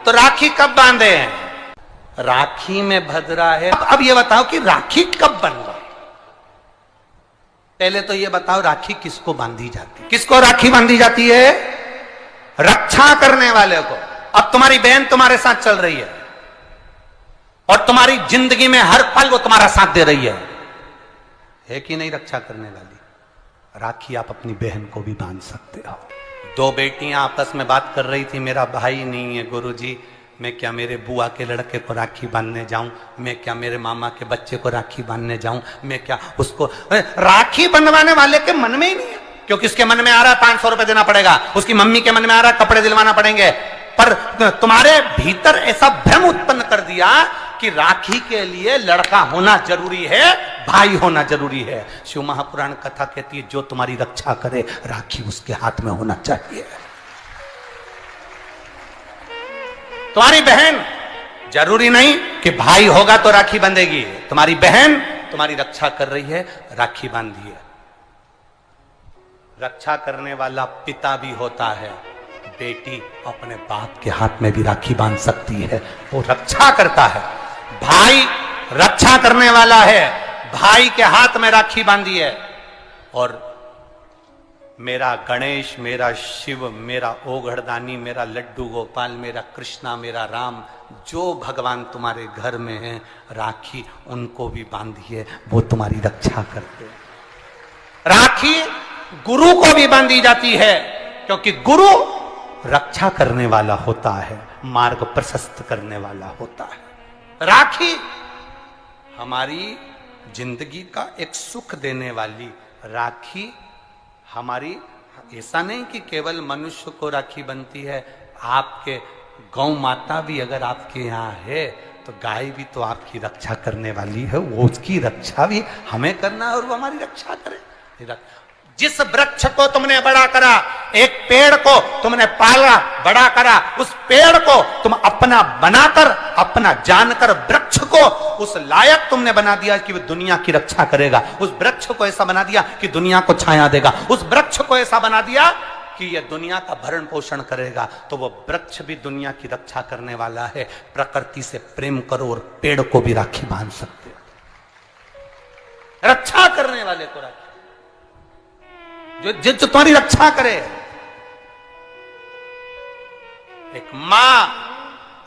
तो राखी कब बांधे हैं? राखी में भद्रा है। अब ये बताओ कि राखी कब बन गई? पहले तो ये बताओ राखी किसको बांधी जाती है? किसको राखी बांधी जाती है? रक्षा करने वाले को। अब तुम्हारी बहन तुम्हारे साथ चल रही है और तुम्हारी जिंदगी में हर पल वो तुम्हारा साथ दे रही है कि नहीं? रक्षा करने वाली राखी आप अपनी बहन को भी बांध सकते हो। दो बेटियां आपस में बात कर रही थी, मेरा भाई नहीं है गुरुजी, मैं क्या मेरे बुआ के लड़के को राखी बांधने जाऊं? मैं क्या मेरे मामा के बच्चे को राखी बांधने जाऊं? मैं क्या उसको? राखी बंधवाने वाले के मन में ही नहीं है, क्योंकि उसके मन में आ रहा है 500 रुपए देना पड़ेगा, उसकी मम्मी के मन में आ रहा है कपड़े दिलवाना पड़ेंगे। पर तुम्हारे भीतर ऐसा भ्रम उत्पन्न कर दिया कि राखी के लिए लड़का होना जरूरी है, भाई होना जरूरी है। शिव महापुराण कथा कहती है जो तुम्हारी रक्षा करे राखी उसके हाथ में होना चाहिए। तुम्हारी बहन जरूरी नहीं कि भाई होगा तो राखी बंधेगी। तुम्हारी बहन तुम्हारी रक्षा कर रही है, राखी बांधिए। रक्षा करने वाला पिता भी होता है। बेटी अपने बाप के हाथ में भी राखी बांध सकती है, वो रक्षा करता है। भाई रक्षा करने वाला है, भाई के हाथ में राखी बांधी है। और मेरा गणेश, मेरा शिव, मेरा ओघड़दानी, मेरा लड्डू गोपाल, मेरा कृष्णा, मेरा राम, जो भगवान तुम्हारे घर में है, राखी उनको भी बांधिए, वो तुम्हारी रक्षा करते हैं। राखी गुरु को भी बांधी जाती है, क्योंकि गुरु रक्षा करने वाला होता है, मार्ग प्रशस्त करने वाला होता है। राखी हमारी जिंदगी का एक सुख देने वाली, राखी हमारी, ऐसा नहीं कि केवल मनुष्य को राखी बनती है, आपके गौ माता भी अगर आपके यहाँ है तो गाय भी तो आपकी रक्षा करने वाली है, वो उसकी रक्षा भी हमें करना है और वो हमारी रक्षा करे। जिस वृक्ष को तुमने बड़ा करा, एक पेड़ को तुमने पाला बड़ा करा, उस पेड़ को तुम अपना बनाकर, अपना जानकर वृक्ष को उस लायक तुमने बना दिया कि वो दुनिया की रक्षा करेगा। उस वृक्ष को ऐसा बना दिया कि दुनिया को छाया देगा। उस वृक्ष को ऐसा बना दिया कि यह दुनिया का भरण पोषण करेगा। तो वो वृक्ष भी दुनिया की रक्षा करने वाला है। प्रकृति से प्रेम करो और पेड़ को भी राखी बांध सकते हो। रक्षा करने वाले को राखी, जो तुम्हारी रक्षा करे। एक मां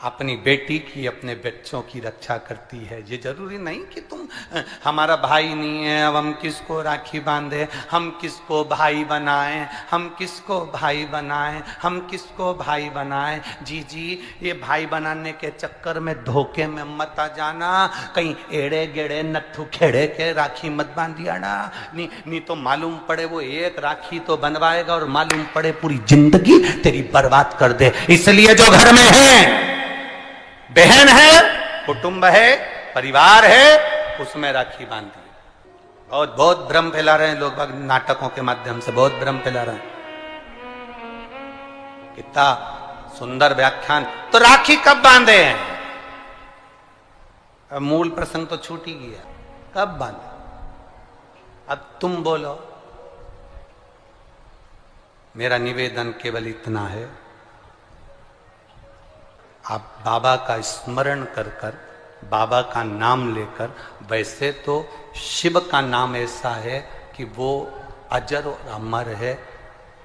अपनी बेटी की, अपने बच्चों की रक्षा करती है। ये जरूरी नहीं कि तुम, हमारा भाई नहीं है अब हम किसको राखी बांधे, हम किसको भाई बनाएं, हम किसको भाई बनाएं, हम किसको भाई बनाएं। जी ये भाई बनाने के चक्कर में धोखे में मत आ जाना, कहीं एड़े गेड़े नट्ठू खेड़े के राखी मत बांधिया ना। नहीं तो मालूम पड़े वो एक राखी तो बनवाएगा और मालूम पड़े पूरी जिंदगी तेरी बर्बाद कर दे। इसलिए जो घर में है, बहन है, कुटुंब है, परिवार है, उसमें राखी बांधी। बहुत भ्रम फैला रहे हैं लोग, नाटकों के माध्यम से बहुत भ्रम फैला रहे हैं। कितना सुंदर व्याख्यान। तो राखी कब बांधे हैं? अब मूल प्रसंग तो छूट ही गया, कब बांधे? अब तुम बोलो। मेरा निवेदन केवल इतना है, आप बाबा का स्मरण कर कर, बाबा का नाम लेकर, वैसे तो शिव का नाम ऐसा है कि वो अजर और अमर है।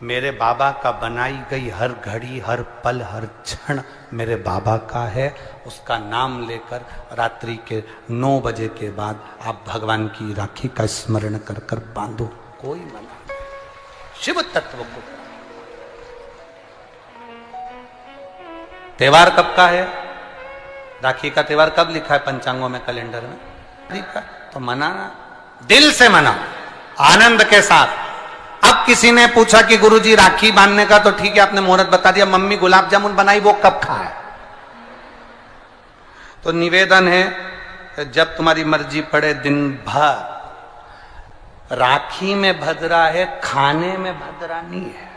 मेरे बाबा का बनाई गई हर घड़ी, हर पल, हर क्षण मेरे बाबा का है। उसका नाम लेकर रात्रि के 9 बजे के बाद आप भगवान की राखी का स्मरण कर कर बांधो, कोई मना नहीं। शिव तत्व को। त्योहार कब का है? राखी का त्योहार कब लिखा है पंचांगों में, कैलेंडर में? तो मनाना, दिल से मना, आनंद के साथ। अब किसी ने पूछा कि गुरुजी राखी बांधने का तो ठीक है, आपने मुहूर्त बता दिया, मम्मी गुलाब जामुन बनाई, वो कब खाए? तो निवेदन है, जब तुम्हारी मर्जी पड़े दिन भर। राखी में भद्रा है, खाने में भद्रा नहीं है।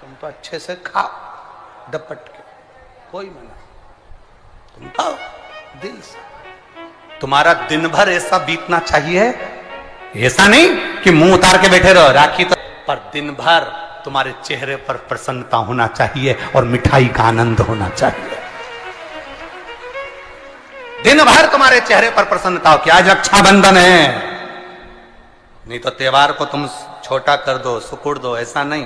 तुम तो अच्छे से खाओ डपट के, कोई मना, तुम खाओ दिल से। तुम्हारा दिन भर ऐसा बीतना चाहिए, ऐसा नहीं कि मुंह उतार के बैठे रहो राखी तो, पर दिन भर तुम्हारे चेहरे पर प्रसन्नता होना चाहिए और मिठाई का आनंद होना चाहिए। दिन भर तुम्हारे चेहरे पर प्रसन्नता हो कि आज रक्षाबंधन है। नहीं तो त्योहार को तुम छोटा कर दो, सुकुड़ दो, ऐसा नहीं।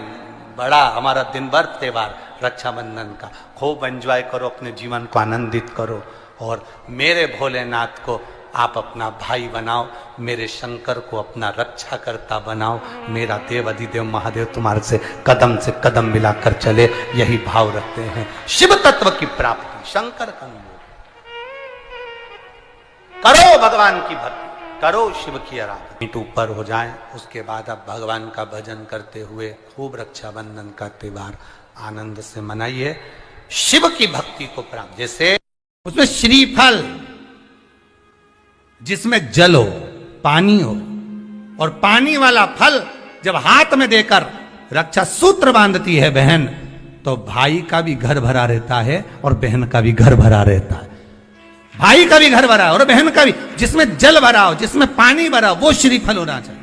बड़ा हमारा दिन भर त्योहार रक्षाबंधन का, खूब एंजॉय करो, अपने जीवन को आनंदित करो। और मेरे भोलेनाथ को आप अपना भाई बनाओ, मेरे शंकर को अपना रक्षा करता बनाओ। मेरा देव अधिदेव महादेव तुम्हारे से कदम मिलाकर चले, यही भाव रखते हैं। शिव तत्व की प्राप्ति, शंकर का अनुभव करो, भगवान की भक्ति करो, शिव की आराधना। मीट ऊपर हो जाए, उसके बाद आप भगवान का भजन करते हुए खूब रक्षाबंधन का त्योहार आनंद से मनाइए। शिव की भक्ति को प्राप्त, जैसे उसमें श्रीफल, जिसमें जल हो, पानी हो, और पानी वाला फल जब हाथ में देकर रक्षा सूत्र बांधती है बहन, तो भाई का भी घर भरा रहता है और बहन का भी घर भरा रहता है। भाई का भी घर भरा और बहन का भी। जिसमें जल भरा हो, जिसमें पानी भरा हो, वो श्रीफल होना चाहिए।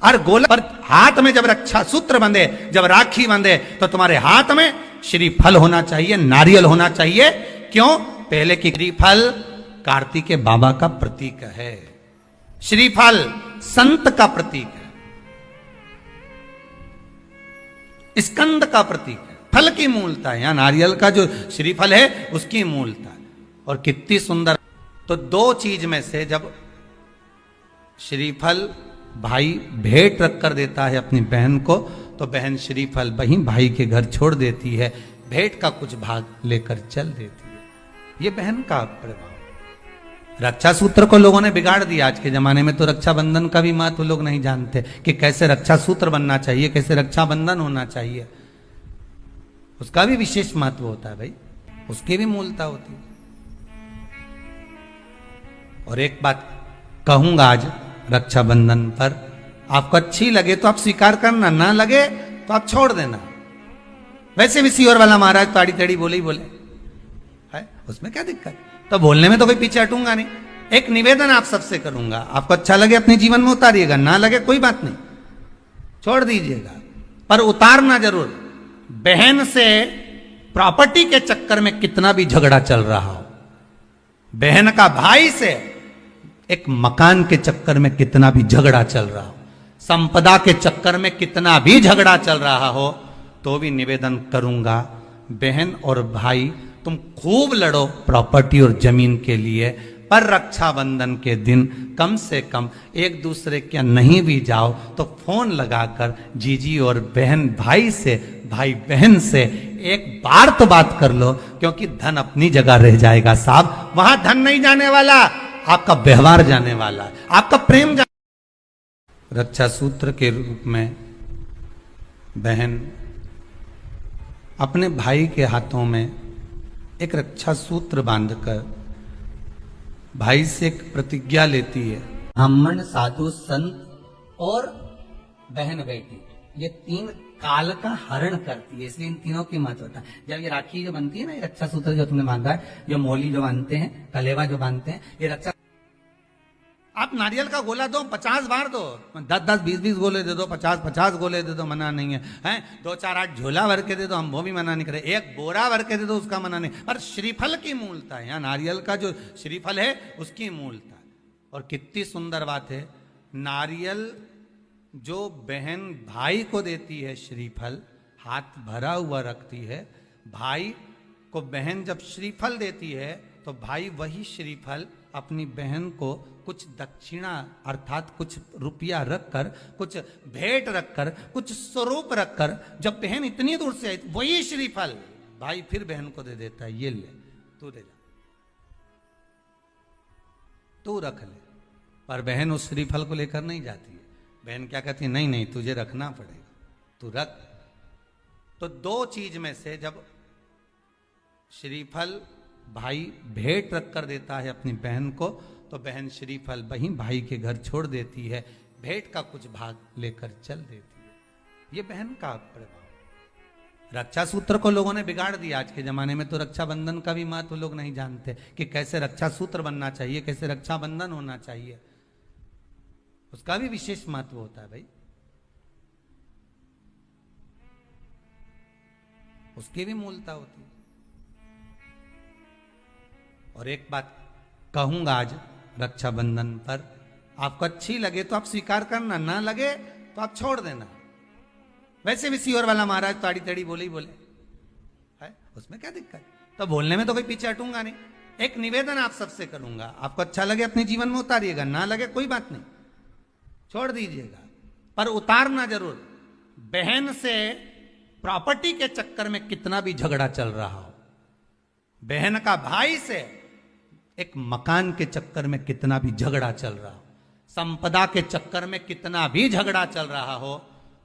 और गोला पर हाथ में जब रक्षा सूत्र बंधे, जब राखी बंधे, तो तुम्हारे हाथ में श्रीफल होना चाहिए, नारियल होना चाहिए। क्यों? पहले की श्रीफल कार्तिक बाबा का प्रतीक है, श्रीफल संत का प्रतीक है, स्कंद का प्रतीक है। फल की मूलता है, यहां नारियल का जो श्रीफल है उसकी मूलता है। और कितनी सुंदर। तो दो चीज में से जब श्रीफल भाई भेंट रख कर देता है अपनी बहन को, तो बहन श्रीफल वहीं भाई के घर छोड़ देती है, भेंट का कुछ भाग लेकर चल देती है। ये बहन का प्रभाव। रक्षा सूत्र को लोगों ने बिगाड़ दिया। आज के जमाने में तो रक्षाबंधन का भी महत्व लोग नहीं जानते कि कैसे रक्षा सूत्र बनना चाहिए, कैसे रक्षाबंधन होना चाहिए। उसका भी विशेष महत्व होता है भाई, उसकी भी मूलता होती है। और एक बात कहूंगा आज रक्षाबंधन पर, आपको अच्छी लगे तो आप स्वीकार करना, ना लगे तो आप छोड़ देना। वैसे भी सीहोर वाला महाराज ताड़ी तड़ी बोले ही बोले है, उसमें क्या दिक्कत? तो बोलने में तो कोई पीछे हटूंगा नहीं। एक निवेदन आप सबसे करूंगा, आपको अच्छा लगे अपने जीवन में उतारिएगा, ना लगे कोई बात नहीं, छोड़ दीजिएगा, पर उतारना जरूर। बहन से प्रॉपर्टी के चक्कर में कितना भी झगड़ा चल रहा हो, बहन का भाई से एक मकान के चक्कर में कितना भी झगड़ा चल रहा हो, संपदा के चक्कर में कितना भी झगड़ा चल रहा हो, तो भी निवेदन करूंगा, बहन और भाई तुम खूब लड़ो प्रॉपर्टी और जमीन के लिए, पर रक्षाबंधन के दिन कम से कम एक दूसरे के नहीं भी जाओ तो फोन लगाकर जीजी और बहन भाई से, भाई बहन से एक बार तो बात कर लो, क्योंकि धन अपनी जगह रह जाएगा साहब। वहां धन नहीं जाने वाला, आपका व्यवहार जाने वाला है, आपका प्रेम रक्षा सूत्र के रूप में बहन अपने भाई के हाथों में एक रक्षा सूत्र बांधकर भाई से एक प्रतिज्ञा लेती है। ब्राह्मण, साधु, संत और बहन बेटी, ये तीन काल का हरण करती है, इसलिए इन तीनों की महत्वता। जब ये राखी जो बनती है ना, ये रक्षा सूत्र जो तुमने बांधा है, जो मोली जो बांधते हैं, कलेवा जो बांधते हैं, ये रक्षा। आप नारियल का गोला दो, 50 बार दो, 10-10, 20-20 गोले दे दो, 50-50 गोले दे दो, मना नहीं है, हैं? 2-4-8 झोला भर के दे दो, हम वो भी मना नहीं करे। एक बोरा भर के दे दो, उसका मना नहीं। पर श्रीफल की मूलता है, यहाँ नारियल का जो श्रीफल है उसकी मूलता है। और कितनी सुंदर बात है, नारियल जो बहन भाई को देती है, श्रीफल हाथ भरा हुआ रखती है, भाई को बहन जब श्रीफल देती है, तो भाई वही श्रीफल अपनी बहन को कुछ दक्षिणा अर्थात कुछ रुपया रखकर, कुछ भेंट रखकर, कुछ स्वरूप रखकर, जब बहन इतनी दूर से आई, वही श्रीफल भाई फिर बहन को दे देता है, ये ले, तू दे जा, तू रख ले। पर बहन उस श्रीफल को लेकर नहीं जाती है। बहन क्या कहती है, नहीं नहीं तुझे रखना पड़ेगा, तू रख। तो दो चीज में से जब श्रीफल भाई भेंट रख कर देता है अपनी बहन को, तो बहन श्रीफल वहीं भाई के घर छोड़ देती है, भेंट का कुछ भाग लेकर चल देती है। ये बहन का प्रभाव। रक्षा सूत्र को लोगों ने बिगाड़ दिया। आज के जमाने में तो रक्षाबंधन का भी महत्व लोग नहीं जानते कि कैसे रक्षा सूत्र बनना चाहिए, कैसे रक्षाबंधन होना चाहिए। उसका भी विशेष महत्व होता है भाई, उसकी भी मूलता होती है। और एक बात कहूंगा आज रक्षाबंधन पर, आपको अच्छी लगे तो आप स्वीकार करना, ना लगे तो आप छोड़ देना। वैसे भी सीहोर वाला महाराज ताड़ी तड़ी बोले ही बोले है, उसमें क्या दिक्कत। तो बोलने में तो कोई पीछे हटूंगा नहीं। एक निवेदन आप सबसे करूंगा, आपको अच्छा लगे अपने जीवन में उतारिएगा, ना लगे कोई बात नहीं, छोड़ दीजिएगा, पर उतारना जरूर। बहन से प्रॉपर्टी के चक्कर में कितना भी झगड़ा चल रहा हो, बहन का भाई से एक मकान के चक्कर में कितना भी झगड़ा चल रहा हो, संपदा के चक्कर में कितना भी झगड़ा चल रहा हो,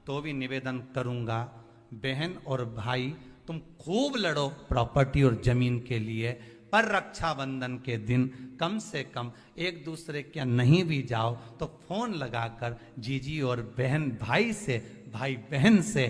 तो भी निवेदन करूंगा, बहन और भाई तुम खूब लड़ो प्रॉपर्टी और जमीन के लिए, पर रक्षाबंधन के दिन कम से कम एक दूसरे के नहीं भी जाओ तो फोन लगाकर जीजी और बहन भाई से, भाई बहन से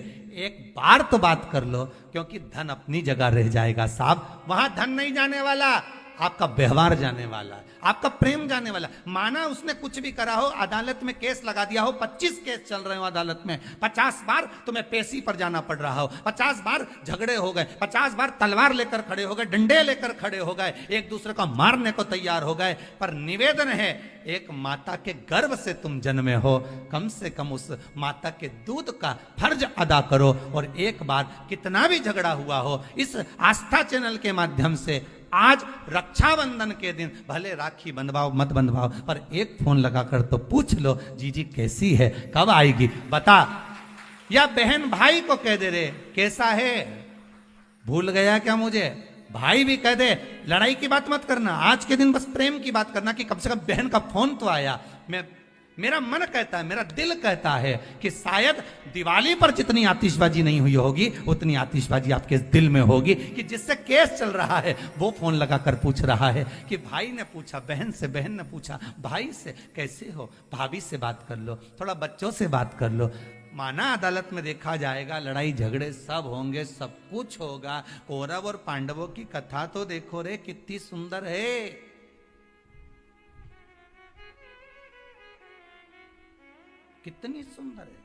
एक बार तो बात कर लो, क्योंकि धन अपनी जगह रह जाएगा साहब, वहां धन नहीं जाने वाला, आपका व्यवहार जाने वाला है, आपका प्रेम जाने वाला। माना उसने कुछ भी करा हो, अदालत में केस लगा दिया हो, 25 केस चल रहे हो अदालत में, 50 बार तुम्हें पेशी पर जाना पड़ रहा हो, 50 बार झगड़े हो गए, 50 बार तलवार लेकर खड़े हो गए, डंडे लेकर खड़े हो गए, एक दूसरे को मारने को तैयार हो गए, पर निवेदन है एक माता के गर्भ से तुम जन्मे हो, कम से कम उस माता के दूध का फर्ज अदा करो। और एक बार कितना भी झगड़ा हुआ हो, इस आस्था चैनल के माध्यम से आज रक्षाबंधन के दिन भले राखी बंधवाओ मत बंधवाओ, पर एक फोन लगाकर तो पूछ लो जीजी कैसी है, कब आएगी बता। या बहन भाई को कह दे रे कैसा है, भूल गया क्या मुझे, भाई भी कह दे लड़ाई की बात मत करना, आज के दिन बस प्रेम की बात करना, कि कम से कम बहन का फोन तो आया। मेरा मन कहता है, मेरा दिल कहता है कि शायद दिवाली पर जितनी आतिशबाजी नहीं हुई होगी उतनी आतिशबाजी आपके दिल में होगी, कि जिससे केस चल रहा है वो फोन लगाकर पूछ रहा है कि भाई ने पूछा बहन से, बहन ने पूछा भाई से कैसे हो, भाभी से बात कर लो, थोड़ा बच्चों से बात कर लो। माना अदालत में देखा जाएगा, लड़ाई झगड़े सब होंगे, सब कुछ होगा, कौरव और पांडवों की कथा तो देखो रे कितनी सुंदर है। कितनी सुंदर है।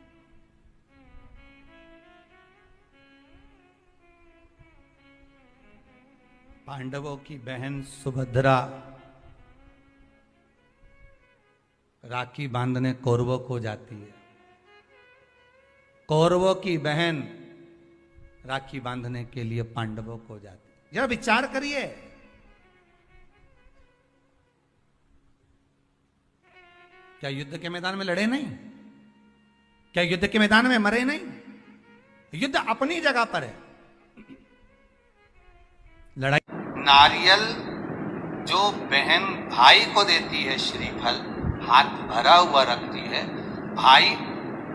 पांडवों की बहन सुभद्रा राखी बांधने कौरवों को जाती है, कौरवों की बहन राखी बांधने के लिए पांडवों को जाती है। जरा विचार करिए, क्या युद्ध के मैदान में लड़े नहीं, क्या युद्ध के मैदान में मरे नहीं, युद्ध अपनी जगह पर है। लड़ाई नारियल जो बहन भाई को देती है, श्रीफल हाथ भरा हुआ रखती है, भाई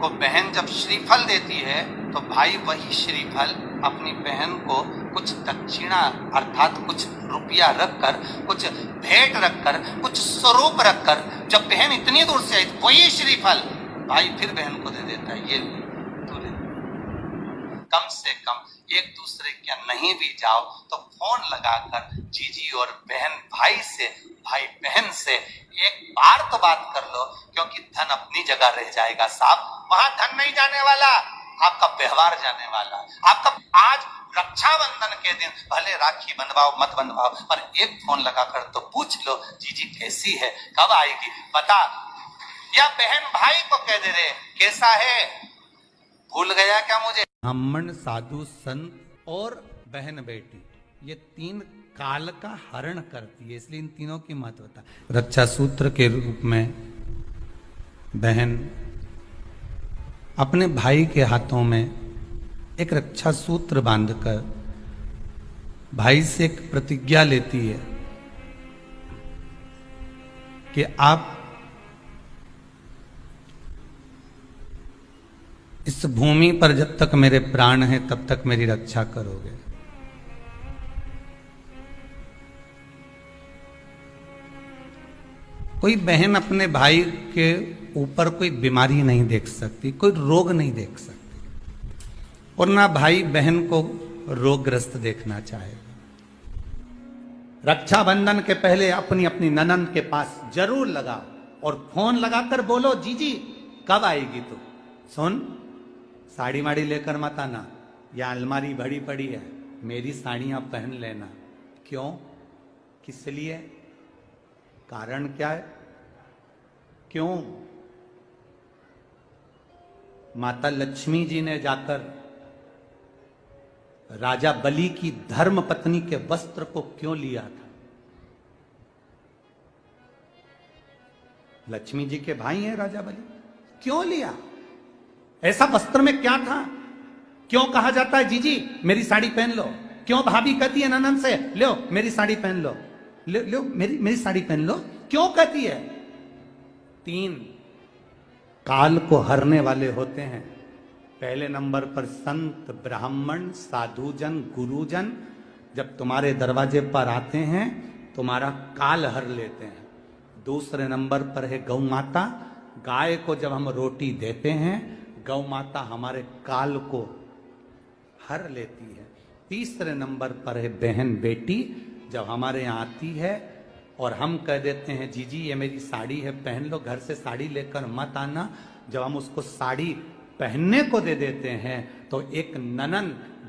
को बहन जब श्रीफल देती है तो भाई वही श्रीफल अपनी बहन को कुछ दक्षिणा अर्थात कुछ रुपया रखकर, कुछ भेंट रखकर, कुछ स्वरूप रखकर, जब बहन इतनी दूर से आई वही श्रीफल भाई फिर बहन को दे देता है, ये तू ले। कम से कम एक दूसरे के नहीं भी जाओ तो फोन लगाकर जीजी और बहन भाई से, भाई बहन से एक बार तो बात कर लो, क्योंकि धन अपनी जगह रह जाएगा साहब, वहां धन नहीं जाने वाला, आपका व्यवहार जाने वाला। आपका आज रक्षाबंधन के दिन भले राखी बंधवाओ मत बंधवाओ, पर एक फोन लगाकर तो पूछ लो जीजी कैसी है, कब आएगी बता। या बहन भाई को कह दे रे कैसा है, भूल गया क्या मुझे। ब्राह्मण साधु संत और बहन बेटी ये तीन काल का हरण करती है, इसलिए इन तीनों की महत्वता। रक्षा सूत्र के रूप में बहन अपने भाई के हाथों में एक रक्षा सूत्र बांधकर भाई से एक प्रतिज्ञा लेती है कि आप इस भूमि पर जब तक मेरे प्राण हैं तब तक मेरी रक्षा करोगे। कोई बहन अपने भाई के ऊपर कोई बीमारी नहीं देख सकती, कोई रोग नहीं देख सकती, और ना भाई बहन को रोगग्रस्त देखना चाहेगा। रक्षाबंधन के पहले अपनी अपनी ननंद के पास जरूर लगाओ और फोन लगाकर बोलो जीजी कब आएगी तू। सुन, साड़ी माड़ी लेकर मत आना, या अलमारी भरी पड़ी है, मेरी साड़ियां पहन लेना। क्यों, किस लिए? कारण क्या है? क्यों माता लक्ष्मी जी ने जाकर राजा बलि की धर्म पत्नी के वस्त्र को क्यों लिया था? लक्ष्मी जी के भाई हैं राजा बलि, क्यों लिया? ऐसा वस्त्र में क्या था? क्यों कहा जाता है जीजी मेरी साड़ी पहन लो? क्यों भाभी कहती है ननद से लो मेरी साड़ी पहन लो, लो मेरी साड़ी पहन लो? क्यों कहती है? 3 काल को हरने वाले होते हैं। पहले नंबर पर संत, ब्राह्मण, साधुजन, गुरुजन जब तुम्हारे दरवाजे पर आते हैं तुम्हारा काल हर लेते हैं। दूसरे नंबर पर है गौ माता। गाय को जब हम रोटी देते हैं गौ माता हमारे काल को हर लेती है। तीसरे नंबर पर है बहन बेटी, जब हमारे यहाँ आती है और हम कह देते हैं जीजी ये मेरी साड़ी है पहन लो, घर से साड़ी लेकर मत आना। जब हम उसको साड़ी पहनने को दे देते हैं तो एक ननन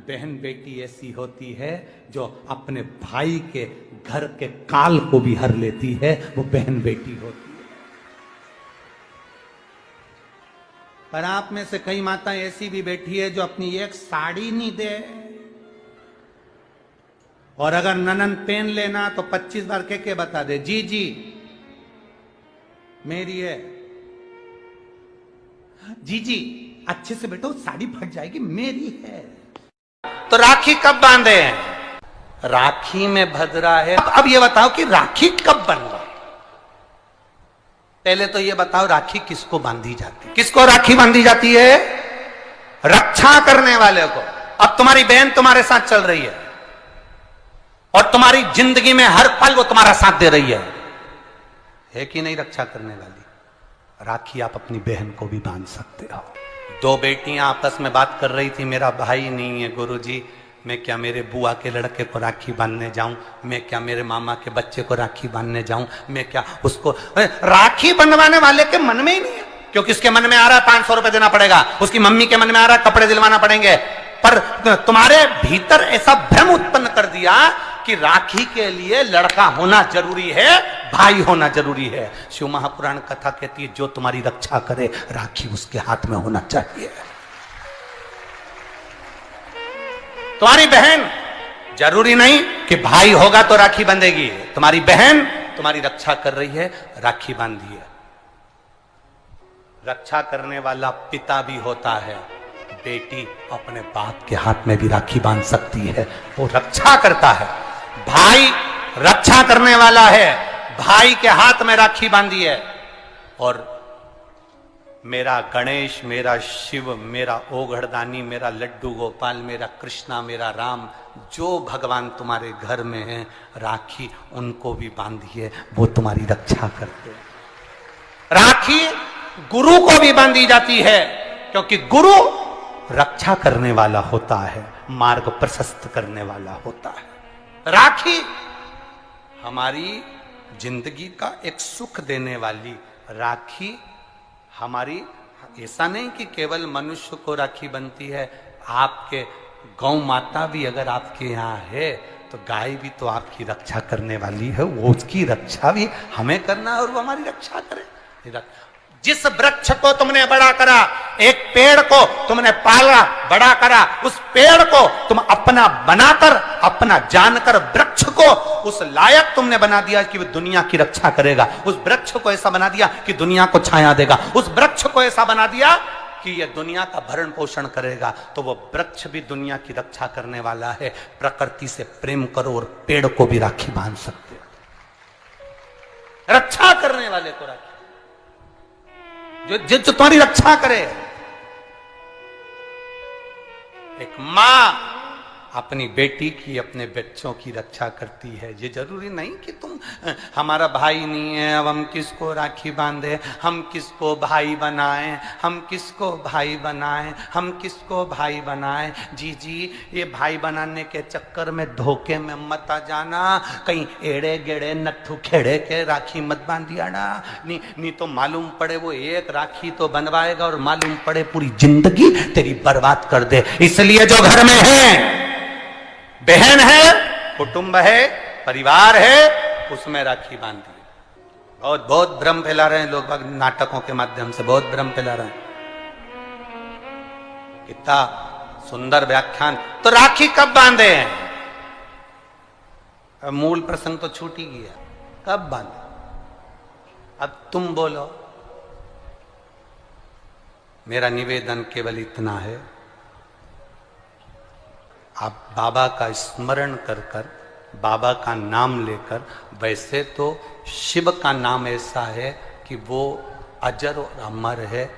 बहन बेटी ऐसी होती है जो अपने भाई के घर के काल को भी हर लेती है, वो बहन बेटी होती है। पर आप में से कई माताएं ऐसी भी बैठी है जो अपनी एक साड़ी नहीं दे, और अगर ननन पहन लेना तो 25 बार के बता दे जी जी मेरी है, जी जी अच्छे से बैठो साड़ी फट जाएगी मेरी है। तो राखी कब बांधे हैं? राखी में भद्रा है। अब ये बताओ कि राखी कब बनवा? पहले तो ये बताओ राखी किसको बांधी जाती है? किसको राखी बांधी जाती है? रक्षा करने वाले को। अब तुम्हारी बहन तुम्हारे साथ चल रही है और तुम्हारी जिंदगी में हर पल वो तुम्हारा साथ दे रही है कि नहीं? रक्षा करने वाली राखी आप अपनी बहन को भी बांध सकते हो। 2 बेटियां आपस में बात कर रही थी, मेरा भाई नहीं है गुरुजी, मैं क्या मेरे बुआ के लड़के को राखी बांधने जाऊं? मैं क्या मेरे मामा के बच्चे को राखी बांधने जाऊं? मैं क्या उसको? राखी बंधवाने वाले के मन में ही नहीं है, क्योंकि उसके मन में आ रहा है 500 रुपए देना पड़ेगा, उसकी मम्मी के मन में आ रहा है कपड़े दिलवाना पड़ेंगे। पर तुम्हारे भीतर ऐसा भ्रम उत्पन्न कर दिया कि राखी के लिए लड़का होना जरूरी है, भाई होना जरूरी है। शिव महापुराण कथा कहती है जो तुम्हारी रक्षा करे राखी उसके हाथ में होना चाहिए। तुम्हारी बहन जरूरी नहीं कि भाई होगा तो राखी बंधेगी, तुम्हारी बहन तुम्हारी रक्षा कर रही है, राखी बांधिए। रक्षा करने वाला पिता भी होता है, बेटी अपने बाप के हाथ में भी राखी बांध सकती है, वो रक्षा करता है। भाई रक्षा करने वाला है, भाई के हाथ में राखी बांधी है। और मेरा गणेश, मेरा शिव, मेरा ओघड़दानी, मेरा लड्डू गोपाल, मेरा कृष्णा, मेरा राम, जो भगवान तुम्हारे घर में है राखी उनको भी बांधिए, वो तुम्हारी रक्षा करते हैं। राखी गुरु को भी बांधी जाती है क्योंकि गुरु रक्षा करने वाला होता है, मार्ग प्रशस्त करने वाला होता है। राखी हमारी जिंदगी का एक सुख देने वाली, राखी हमारी, ऐसा नहीं कि केवल मनुष्य को राखी बनती है, आपके गौ माता भी अगर आपके यहाँ है तो गाय भी तो आपकी रक्षा करने वाली है, वो उसकी रक्षा भी हमें करना है और वो हमारी रक्षा करे। जिस वृक्ष को तुमने बड़ा करा, एक पेड़ को तुमने पाला बड़ा करा, उस पेड़ को तुम अपना बनाकर, अपना जानकर वृक्ष को उस लायक तुमने बना दिया कि वो दुनिया की रक्षा करेगा। उस वृक्ष को ऐसा बना दिया कि दुनिया को छाया देगा। उस वृक्ष को ऐसा बना दिया कि यह दुनिया का भरण पोषण करेगा। तो वो वृक्ष भी दुनिया की रक्षा करने वाला है। प्रकृति से प्रेम करो और पेड़ को भी राखी बांध सकते हो, रक्षा करने वाले को राखी, जो तुम्हारी रक्षा करे। एक मां अपनी बेटी की, अपने बच्चों की रक्षा करती है। ये जरूरी नहीं कि तुम, हमारा भाई नहीं है अब हम किसको राखी बांधे, हम किसको भाई बनाएं, हम किसको भाई बनाएं, हम किसको भाई बनाएं। जी जी ये भाई बनाने के चक्कर में धोखे में मत आ जाना, कहीं एड़े गेड़े नट्ठू खेड़े के राखी मत बांधिया ना, नहीं तो मालूम पड़े वो एक राखी तो बनवाएगा और मालूम पड़े पूरी जिंदगी तेरी बर्बाद कर दे। इसलिए जो घर में है, बहन है, कुटुंब है, परिवार है, उसमें राखी बांधिए। बहुत बहुत भ्रम फैला रहे हैं लोग नाटकों के माध्यम से, बहुत भ्रम फैला रहे हैं। कितना सुंदर व्याख्यान। तो राखी कब बांधे हैं? अब मूल प्रसंग तो छूट ही गया, कब बांधे? अब तुम बोलो। मेरा निवेदन केवल इतना है, आप बाबा का स्मरण कर कर, बाबा का नाम लेकर, वैसे तो शिव का नाम ऐसा है कि वो अजर और अमर है।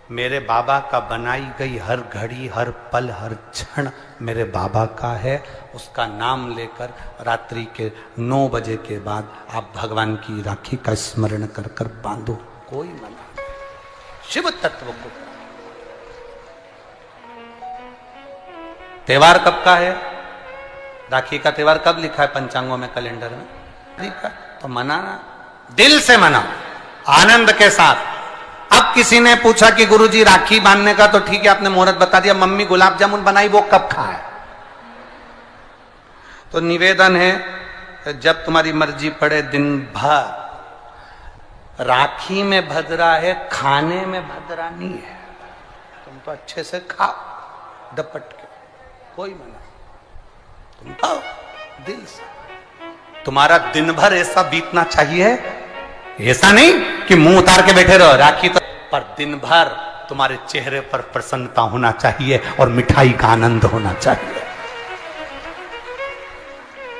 मेरे बाबा का बनाई गई हर घड़ी, हर पल, हर क्षण मेरे बाबा का है। उसका नाम लेकर रात्रि के 9 बजे के बाद आप भगवान की राखी का स्मरण कर कर बांधो, कोई मना नहीं। शिव तत्व को। त्योहार कब का है? राखी का त्योहार कब लिखा है पंचांगों में, कैलेंडर में? लिखा तो मनाना, दिल से मनाओ, आनंद के साथ। अब किसी ने पूछा कि गुरुजी राखी बांधने का तो ठीक है, आपने मुहूर्त बता दिया, मम्मी गुलाब जामुन बनाई, वो कब खाए? तो निवेदन है, जब तुम्हारी मर्जी पड़े दिन भर। राखी में भद्रा है, खाने में भद्रा नहीं है। तुम तो अच्छे से खाओ डपट के, कोई मना, तुम खाओ दिल से। तुम्हारा दिन भर ऐसा बीतना चाहिए, ऐसा नहीं कि मुंह उतार के बैठे रहो राखी तो, पर दिन भर तुम्हारे चेहरे पर प्रसन्नता होना चाहिए और मिठाई का आनंद होना चाहिए।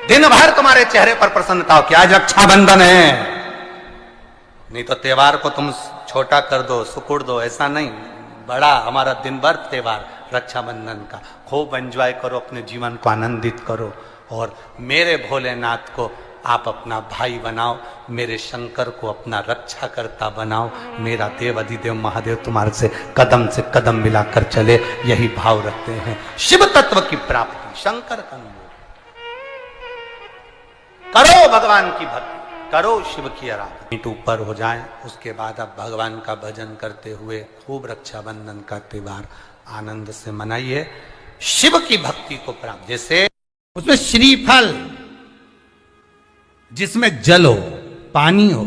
दिन भर तुम्हारे चेहरे पर प्रसन्नता हो कि आज रक्षाबंधन है। नहीं तो त्योहार को तुम छोटा कर दो, सुकुड़ दो, ऐसा नहीं। बड़ा हमारा दिन भर त्योहार रक्षाबंधन का, खूब एंजॉय करो, अपने जीवन को आनंदित करो। और मेरे भोलेनाथ को आप अपना भाई बनाओ, मेरे शंकर को अपना रक्षा करता बनाओ। मेरा देव अधिदेव महादेव तुम्हारे से कदम मिलाकर चले, यही भाव रखते हैं। शिव तत्व की प्राप्ति, शंकर का अनुभव करो, भगवान की भक्ति करो, शिव की आराधना। ईंट ऊपर हो जाए, उसके बाद आप भगवान का भजन करते हुए खूब रक्षाबंधन का त्योहार आनंद से मनाइए। शिव की भक्ति को प्राप्त, जैसे उसमें श्रीफल, जिसमें जल हो, पानी हो,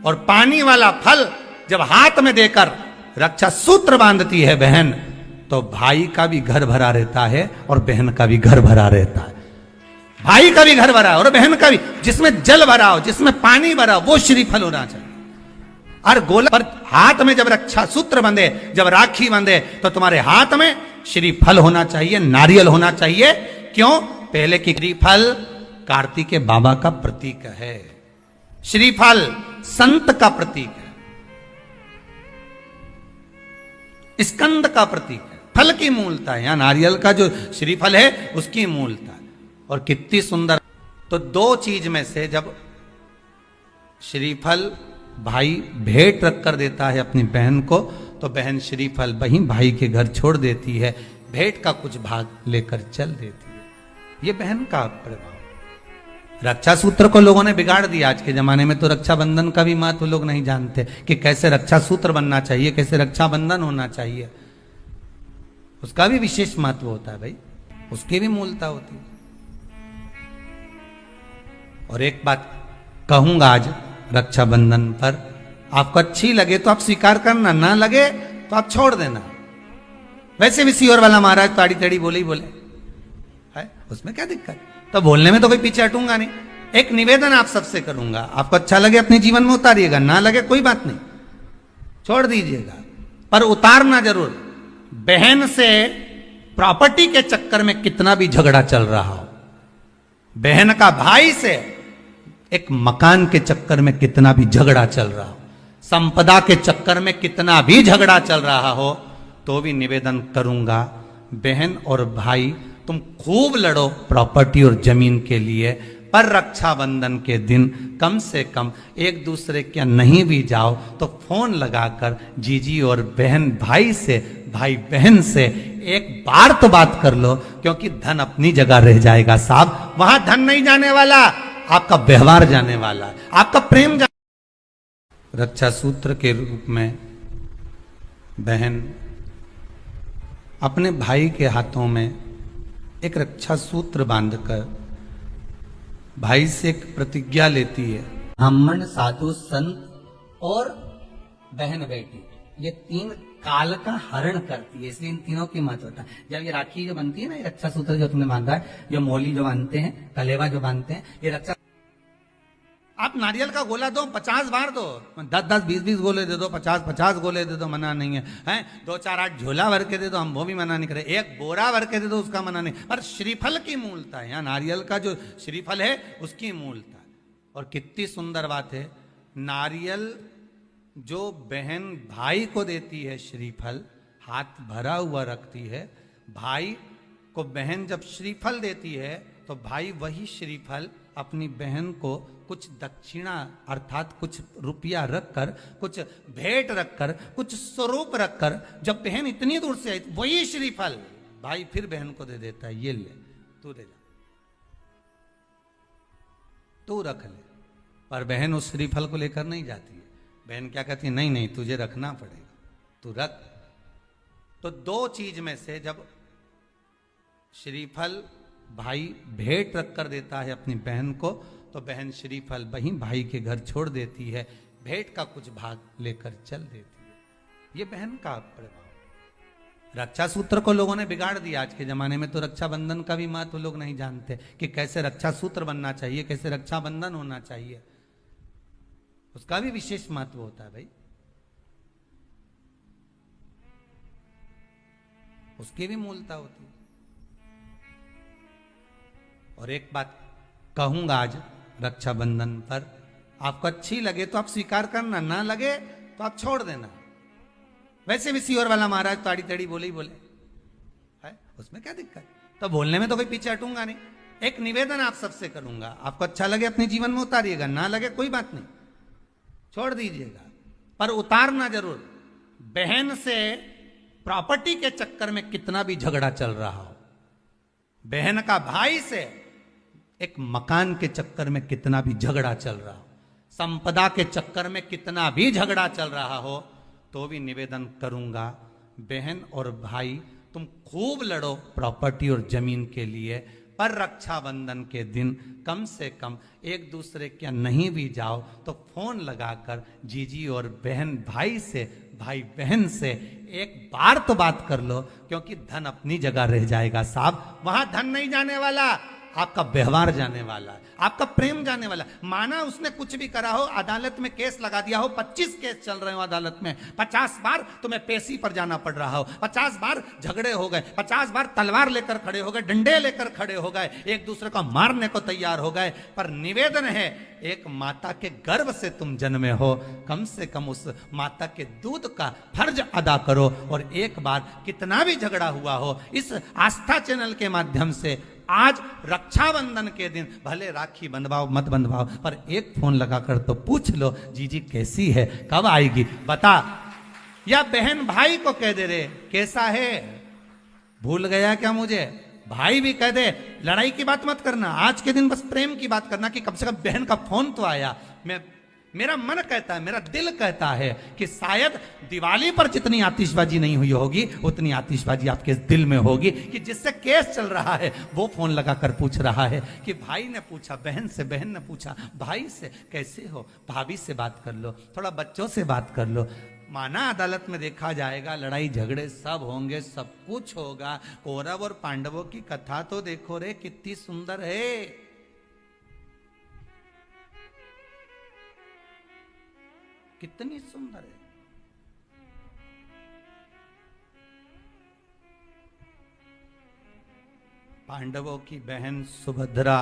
और पानी वाला फल जब हाथ में देकर रक्षा सूत्र बांधती है बहन, तो भाई का भी घर भरा रहता है और बहन का भी घर भरा रहता है। भाई का भी घर भरा और बहन का भी। जिसमें जल भरा हो, जिसमें पानी भरा हो, वो श्रीफल होना चाहिए। और गोला पर हाथ में जब रक्षा सूत्र बंधे, जब राखी बंधे, तो तुम्हारे हाथ में श्रीफल होना चाहिए, नारियल होना चाहिए। क्यों? पहले की श्रीफल कार्तिक के बाबा का प्रतीक है। श्रीफल संत का प्रतीक है, स्कंद का प्रतीक है। फल की मूलता है, यहां नारियल का जो श्रीफल है उसकी मूलता है। और कितनी सुंदर। तो 2 चीज में से जब श्रीफल भाई भेंट रख कर देता है अपनी बहन को, तो बहन श्रीफल वहीं भाई के घर छोड़ देती है, भेंट का कुछ भाग लेकर चल देती है। ये बहन का प्रभाव। रक्षा सूत्र को लोगों ने बिगाड़ दिया। आज के जमाने में तो रक्षाबंधन का भी महत्व लोग नहीं जानते कि कैसे रक्षा सूत्र बनना चाहिए, कैसे रक्षाबंधन होना चाहिए। उसका भी विशेष महत्व होता है भाई, उसकी भी मूलता होती है। और एक बात कहूंगा आज रक्षाबंधन पर, आपको अच्छी लगे तो आप स्वीकार करना, ना लगे तो आप छोड़ देना। वैसे भी सीहोर वाला महाराज ताड़ी ताड़ी बोले ही बोले है, उसमें क्या दिक्कत? तो बोलने में तो कोई पीछे हटूंगा नहीं। एक निवेदन आप सबसे करूंगा, आपको अच्छा लगे अपने जीवन में उतारिएगा, ना लगे कोई बात नहीं, छोड़ दीजिएगा, पर उतारना जरूर। बहन से प्रॉपर्टी के चक्कर में कितना भी झगड़ा चल रहा हो, बहन का भाई से एक मकान के चक्कर में कितना भी झगड़ा चल रहा हो, संपदा के चक्कर में कितना भी झगड़ा चल रहा हो, तो भी निवेदन करूंगा, बहन और भाई तुम खूब लड़ो प्रॉपर्टी और जमीन के लिए, पर रक्षाबंधन के दिन कम से कम एक दूसरे के नहीं भी जाओ तो फोन लगाकर जीजी और बहन भाई से, भाई बहन से एक बार तो बात कर लो। क्योंकि धन अपनी जगह रह जाएगा साहब, वहां धन नहीं जाने वाला, आपका व्यवहार जाने वाला है, आपका प्रेम रक्षा सूत्र के रूप में बहन अपने भाई के हाथों में एक रक्षा सूत्र बांधकर भाई से एक प्रतिज्ञा लेती है। ब्राह्मण, साधु, संत और बहन बेटी, ये तीन काल का हरण करती है, इसलिए इन तीनों की महत्वता। जब ये राखी जो बनती है ना, ये रक्षा सूत्र जो तुमने बांधा है, जो मोली जो बांधते हैं, कलेवा जो बांधते हैं, ये रक्षा। आप नारियल का गोला दो 50 बार दो, 10-10, 20-20 गोले दे दो, 50-50 गोले दे दो, मना नहीं है, हैं 2-4-8 झोला भर के दे दो, हम वो भी मना नहीं करे, एक बोरा भर के दे दो, उसका मना नहीं। पर श्रीफल की मूलता है, यहाँ नारियल का जो श्रीफल है उसकी मूलता है। और कितनी सुंदर बात है, नारियल जो बहन भाई को देती है श्रीफल, हाथ भरा हुआ रखती है, भाई को बहन जब श्रीफल देती है तो भाई वही श्रीफल अपनी बहन को कुछ दक्षिणा अर्थात कुछ रुपया रखकर, कुछ भेंट रखकर, कुछ स्वरूप रखकर, जब बहन इतनी दूर से आई वही श्रीफल भाई फिर बहन को दे देता है, ये ले तू ले जा, तू रख ले। पर बहन उस श्रीफल को लेकर नहीं जाती है, बहन क्या कहती है, नहीं नहीं तुझे रखना पड़ेगा, तू रख। तो दो चीज में से जब श्रीफल भाई भेंट रख कर देता है अपनी बहन को, तो बहन श्रीफल वहीं भाई के घर छोड़ देती है, भेंट का कुछ भाग लेकर चल देती है। ये बहन का प्रभाव। रक्षा सूत्र को लोगों ने बिगाड़ दिया आज के जमाने में, तो रक्षाबंधन का भी महत्व लोग नहीं जानते कि कैसे रक्षा सूत्र बनना चाहिए, कैसे रक्षाबंधन होना चाहिए, उसका भी विशेष महत्व होता है भाई, उसकी भी मूलता होती है। और एक बात कहूंगा आज रक्षाबंधन पर, आपको अच्छी लगे तो आप स्वीकार करना, ना लगे तो आप छोड़ देना। वैसे भी सीहोर वाला महाराज ताड़ी तड़ी बोले ही बोले है, उसमें क्या दिक्कत, तो बोलने में तो कोई पीछे हटूंगा नहीं। एक निवेदन आप सबसे करूंगा, आपको अच्छा लगे अपने जीवन में उतारिएगा, ना लगे कोई बात नहीं, छोड़ दीजिएगा, पर उतारना जरूर। बहन से प्रॉपर्टी के चक्कर में कितना भी झगड़ा चल रहा हो, बहन का भाई से एक मकान के चक्कर में कितना भी झगड़ा चल रहा हो, संपदा के चक्कर में कितना भी झगड़ा चल रहा हो, तो भी निवेदन करूंगा, बहन और भाई तुम खूब लड़ो प्रॉपर्टी और जमीन के लिए, पर रक्षाबंधन के दिन कम से कम एक दूसरे के नहीं भी जाओ तो फोन लगाकर जीजी और बहन भाई से, भाई बहन से एक बार तो बात कर लो, क्योंकि धन अपनी जगह रह जाएगा साहब, वहां धन नहीं जाने वाला, आपका व्यवहार जाने वाला है, आपका प्रेम जाने वाला। माना उसने कुछ भी करा हो, अदालत में केस लगा दिया हो, 25 केस चल रहे हो अदालत में, 50 बार तुम्हें पेशी पर जाना पड़ रहा हो, 50 बार झगड़े हो गए, 50 बार तलवार लेकर खड़े हो गए, डंडे लेकर खड़े हो गए, एक दूसरे को मारने को तैयार हो गए, पर निवेदन है एक माता के गर्भ से तुम जन्मे हो, कम से कम उस माता के दूध का फर्ज अदा करो। और एक बार कितना भी झगड़ा हुआ हो, इस आस्था चैनल के माध्यम से आज रक्षाबंधन के दिन भले राखी बंधवाओ मत बंधवाओ, पर एक फोन लगाकर तो पूछ लो, जीजी कैसी है, कब आएगी बता, या बहन भाई को कह दे रे कैसा है, भूल गया क्या मुझे, भाई भी कह दे, लड़ाई की बात मत करना, आज के दिन बस प्रेम की बात करना कि कम से कम बहन का फोन तो आया। मेरा मन कहता है, मेरा दिल कहता है कि शायद दिवाली पर जितनी आतिशबाजी नहीं हुई होगी उतनी आतिशबाजी आपके दिल में होगी, कि जिससे केस चल रहा है वो फोन लगाकर पूछ रहा है कि भाई ने पूछा बहन से, बहन ने पूछा भाई से, कैसे हो, भाभी से बात कर लो, थोड़ा बच्चों से बात कर लो। माना अदालत में देखा जाएगा, लड़ाई झगड़े सब होंगे, सब कुछ होगा, कौरव और पांडवों की कथा तो देखो रे कितनी सुंदर है, कितनी सुंदर है। पांडवों की बहन सुभद्रा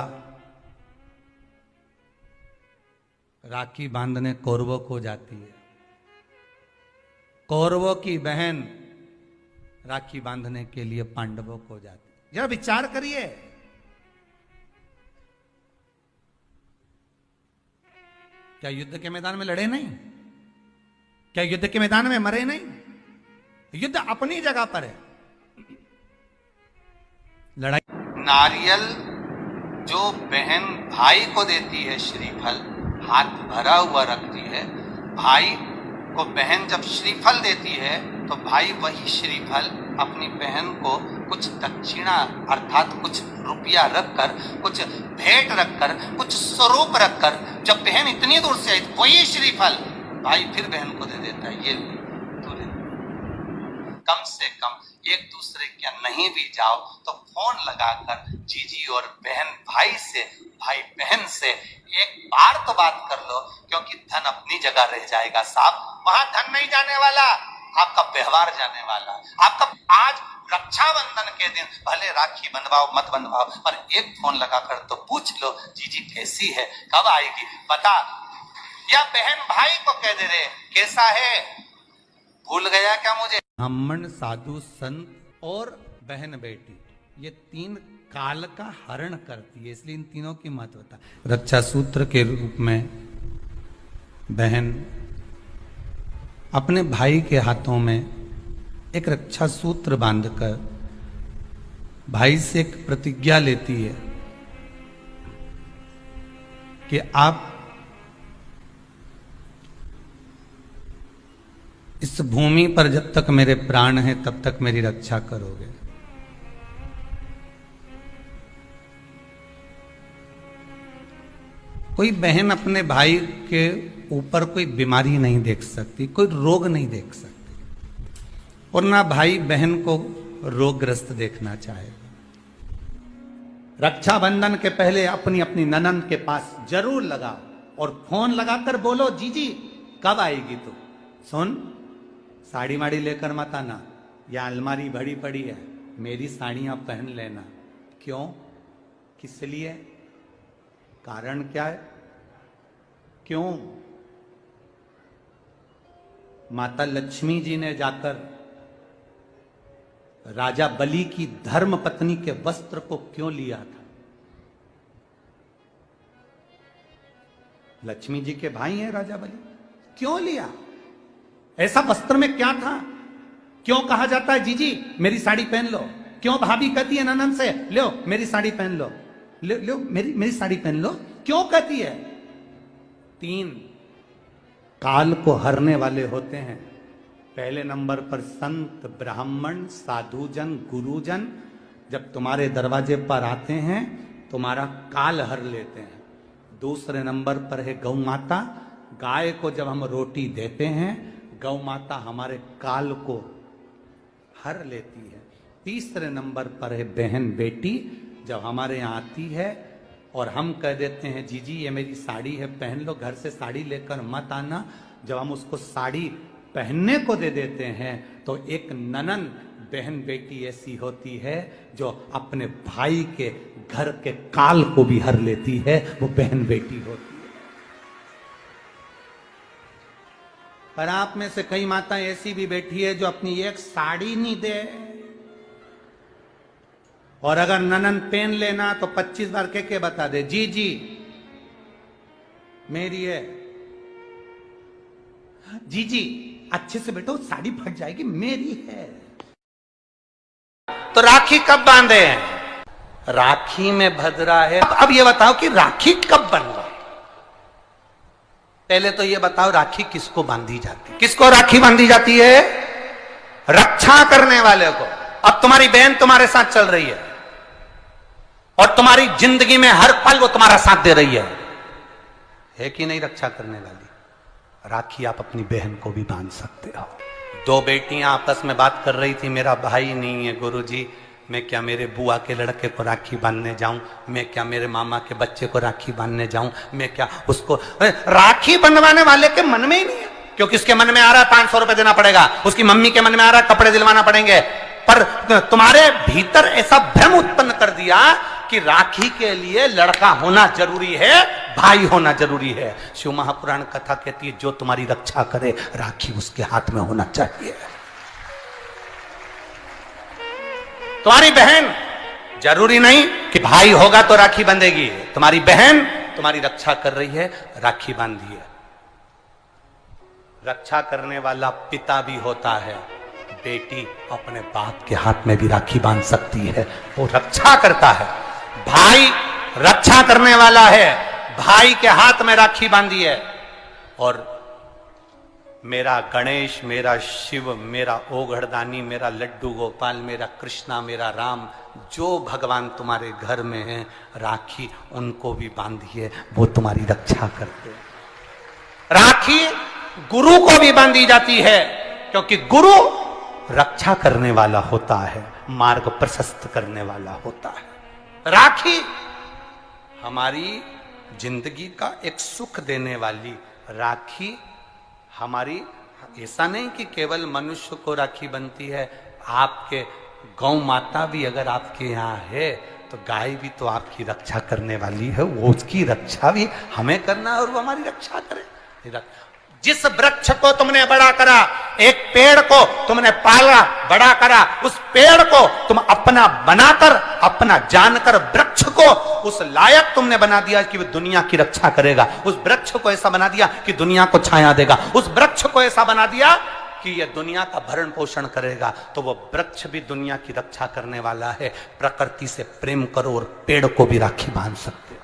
राखी बांधने कौरवों को जाती है, कौरवों की बहन राखी बांधने के लिए पांडवों को जाती है। जरा विचार करिए, क्या युद्ध के मैदान में लड़े नहीं, क्या युद्ध के मैदान में मरे नहीं, युद्ध अपनी जगह पर है। लड़ाई नारियल जो बहन भाई को देती है श्रीफल, हाथ भरा हुआ रखती है, भाई को बहन जब श्रीफल देती है तो भाई वही श्रीफल अपनी बहन को कुछ दक्षिणा अर्थात कुछ रुपया रखकर, कुछ भेंट रखकर, कुछ स्वरूप रखकर, जब बहन इतनी दूर से आई वही श्रीफल भाई फिर बहन को दे देता है, ये तू ले। कम से कम एक दूसरे के नहीं भी जाओ तो फोन लगाकर जीजी और बहन भाई से, भाई बहन से एक बार तो बात कर लो, क्योंकि धन अपनी जगह रह जाएगा साहब, वहां धन नहीं जाने वाला, आपका व्यवहार जाने वाला। आपका आज रक्षाबंधन के दिन भले राखी बंधवाओ मत बंधवाओ, पर एक फोन लगाकर तो पूछ लो जीजी कैसी है, कब आएगी बता, या बहन भाई को कह दे रहे कैसा है, भूल गया क्या मुझे। ब्राह्मण, साधु, संत और बहन बेटी, ये तीन काल का हरण करती है, इसलिए इन तीनों की महत्वता। रक्षा सूत्र के रूप में बहन अपने भाई के हाथों में एक रक्षा सूत्र बांधकर भाई से एक प्रतिज्ञा लेती है कि आप इस भूमि पर जब तक मेरे प्राण हैं तब तक मेरी रक्षा करोगे। कोई बहन अपने भाई के ऊपर कोई बीमारी नहीं देख सकती, कोई रोग नहीं देख सकती, और ना भाई बहन को रोगग्रस्त देखना चाहेगा। रक्षाबंधन के पहले अपनी अपनी ननंद के पास जरूर लगाओ और फोन लगाकर बोलो जीजी कब आएगी तू, सुन साड़ी माड़ी लेकर मत आना, या अलमारी भरी पड़ी है मेरी साड़ियां पहन लेना। क्यों, किस लिए, कारण क्या है, क्यों। माता लक्ष्मी जी ने जाकर राजा बलि की धर्म पत्नी के वस्त्र को क्यों लिया था। लक्ष्मी जी के भाई हैं राजा बलि, क्यों लिया, ऐसा वस्त्र में क्या था, क्यों कहा जाता है जीजी मेरी साड़ी पहन लो, क्यों भाभी कहती है ननंद से लो मेरी साड़ी पहन लो, लो मेरी साड़ी पहन लो, क्यों कहती है। तीन काल को हरने वाले होते हैं। पहले नंबर पर संत, ब्राह्मण, साधुजन, गुरुजन जब तुम्हारे दरवाजे पर आते हैं तुम्हारा काल हर लेते हैं। दूसरे नंबर पर है गौ माता, गाय को जब हम रोटी देते हैं गौ माता हमारे काल को हर लेती है। तीसरे नंबर पर है बहन बेटी, जब हमारे यहाँ आती है और हम कह देते हैं जीजी ये मेरी साड़ी है पहन लो, घर से साड़ी लेकर मत आना, जब हम उसको साड़ी पहनने को दे देते हैं तो एक ननन बहन बेटी ऐसी होती है जो अपने भाई के घर के काल को भी हर लेती है, वो बहन बेटी होती है। पर आप में से कई माताएं ऐसी भी बैठी है जो अपनी एक साड़ी नहीं दे, और अगर ननन पहन लेना तो 25 बार के बता दे जी जी मेरी है, जी जी अच्छे से बैठो साड़ी फट जाएगी मेरी है। तो राखी कब बांधे हैं, राखी में भद्रा है। अब ये बताओ कि राखी कब बंधो, पहले तो ये बताओ राखी किसको बांधी जाती है, किसको राखी बांधी जाती है, रक्षा करने वाले को। अब तुम्हारी बहन तुम्हारे साथ चल रही है और तुम्हारी जिंदगी में हर पल वो तुम्हारा साथ दे रही है कि नहीं रक्षा करने वाली, राखी आप अपनी बहन को भी बांध सकते हो। दो बेटियां आपस में बात कर रही थी, मेरा भाई नहीं है गुरुजी, मैं क्या मेरे बुआ के लड़के को राखी बांधने जाऊं, मैं क्या मेरे मामा के बच्चे को राखी बांधने जाऊं, मैं क्या उसको। राखी बंधवाने वाले के मन में ही नहीं है, क्योंकि उसके मन में आ रहा है 500 रुपए देना पड़ेगा, उसकी मम्मी के मन में आ रहा है कपड़े दिलवाना पड़ेंगे। पर तुम्हारे भीतर ऐसा भ्रम उत्पन्न कर दिया कि राखी के लिए लड़का होना जरूरी है, भाई होना जरूरी है। शिव महापुराण कथा कहती है जो तुम्हारी रक्षा करे राखी उसके हाथ में होना चाहिए। तुम्हारी बहन जरूरी नहीं कि भाई होगा तो राखी बंधेगी, तुम्हारी बहन तुम्हारी रक्षा कर रही है, राखी बांधिए। रक्षा करने वाला पिता भी होता है, बेटी अपने बाप के हाथ में भी राखी बांध सकती है, वो रक्षा करता है। भाई रक्षा करने वाला है, भाई के हाथ में राखी बांधी है। और मेरा गणेश, मेरा शिव, मेरा ओघड़दानी, मेरा लड्डू गोपाल, मेरा कृष्णा, मेरा राम, जो भगवान तुम्हारे घर में हैं, राखी उनको भी बांधिए, वो तुम्हारी रक्षा करते हैं। राखी गुरु को भी बांधी जाती है, क्योंकि गुरु रक्षा करने वाला होता है, मार्ग प्रशस्त करने वाला होता है। राखी हमारी जिंदगी का एक सुख देने वाली, राखी हमारी, ऐसा नहीं कि केवल मनुष्य को राखी बनती है, आपके गौ माता भी अगर आपके यहाँ है तो गाय भी तो आपकी रक्षा करने वाली है, वो उसकी रक्षा भी हमें करना है और वो हमारी रक्षा करे। जिस वृक्ष को तुमने बड़ा करा, एक पेड़ को तुमने पाला बड़ा करा, उस पेड़ को तुम अपना बनाकर, अपना जानकर वृक्ष को उस लायक तुमने बना दिया कि वह दुनिया की रक्षा करेगा। उस वृक्ष को ऐसा बना दिया कि दुनिया को छाया देगा। उस वृक्ष को ऐसा बना दिया कि यह दुनिया का भरण पोषण करेगा। तो वो वृक्ष भी दुनिया की रक्षा करने वाला है। प्रकृति से प्रेम करो और पेड़ को भी राखी बांध सकते हो,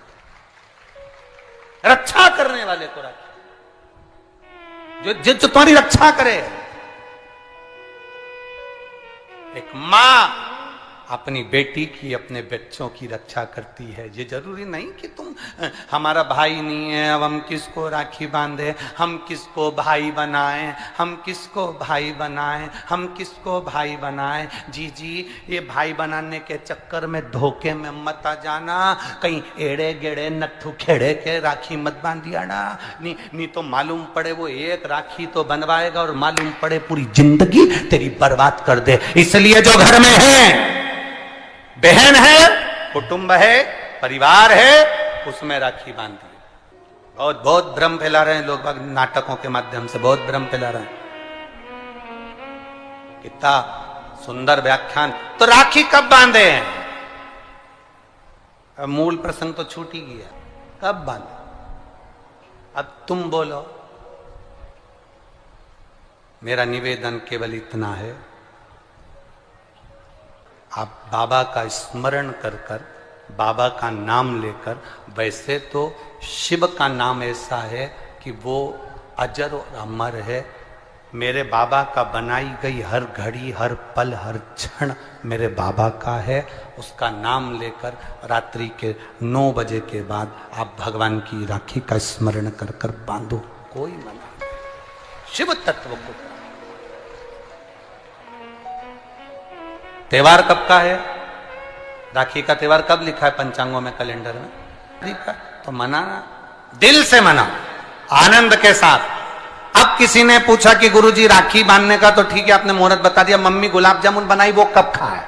रक्षा करने वाले को राखी, जो तुम्हारी रक्षा करे। एक मां अपनी बेटी की, अपने बच्चों की रक्षा करती है। ये जरूरी नहीं कि तुम, हमारा भाई नहीं है अब हम किसको राखी बांधे, हम किसको भाई बनाएं, हम किसको भाई बनाएं, हम किसको भाई बनाएं। जी ये भाई बनाने के चक्कर में धोखे में मत आ जाना, कहीं एड़े गेड़े नट्ठू खेड़े के राखी मत बांधिया ना, नहीं तो मालूम पड़े वो एक राखी तो बनवाएगा और मालूम पड़े पूरी जिंदगी तेरी बर्बाद कर दे। इसलिए जो घर में है, बहन है, कुटुंब है, परिवार है, उसमें राखी बांधी। बहुत भ्रम फैला रहे हैं लोग बाग, नाटकों के माध्यम से बहुत भ्रम फैला रहे हैं। कितना सुंदर व्याख्यान। तो राखी कब बांधे हैं? अब मूल प्रसंग तो छूट ही गया, कब बांधे? अब तुम बोलो। मेरा निवेदन केवल इतना है, आप बाबा का स्मरण कर कर, बाबा का नाम लेकर, वैसे तो शिव का नाम ऐसा है कि वो अजर और अमर है। मेरे बाबा का बनाई गई हर घड़ी, हर पल, हर क्षण मेरे बाबा का है। उसका नाम लेकर रात्रि के 9 बजे के बाद आप भगवान की राखी का स्मरण कर कर बांधो, कोई मना नहीं। शिव तत्व को। त्योहार कब का है? राखी का त्योहार कब लिखा है पंचांगों में, कैलेंडर में? लिखा तो मनाना, दिल से मनाओ, आनंद के साथ। अब किसी ने पूछा कि गुरुजी राखी बांधने का तो ठीक है, आपने मुहूर्त बता दिया, मम्मी गुलाब जामुन बनाई, वो कब खाए?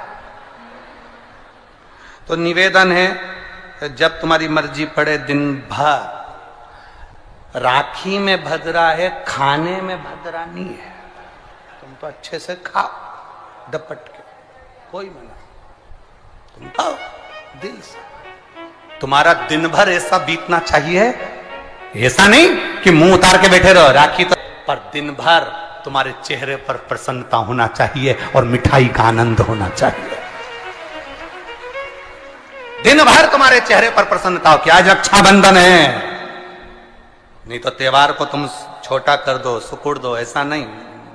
तो निवेदन है, जब तुम्हारी मर्जी पड़े दिन भर। राखी में भद्रा है, खाने में भद्रा नहीं है। तुम तो अच्छे से खाओ डपट के, कोई मना, तुम खाओ दिल से। तुम्हारा दिन भर ऐसा बीतना चाहिए, ऐसा नहीं कि मुंह उतार के बैठे रहो राखी तो, पर दिन भर तुम्हारे चेहरे पर प्रसन्नता होना चाहिए और मिठाई का आनंद होना चाहिए। दिन भर तुम्हारे चेहरे पर प्रसन्नता हो कि आज रक्षाबंधन है। नहीं तो त्योहार को तुम छोटा कर दो, सुकुड़ दो, ऐसा नहीं।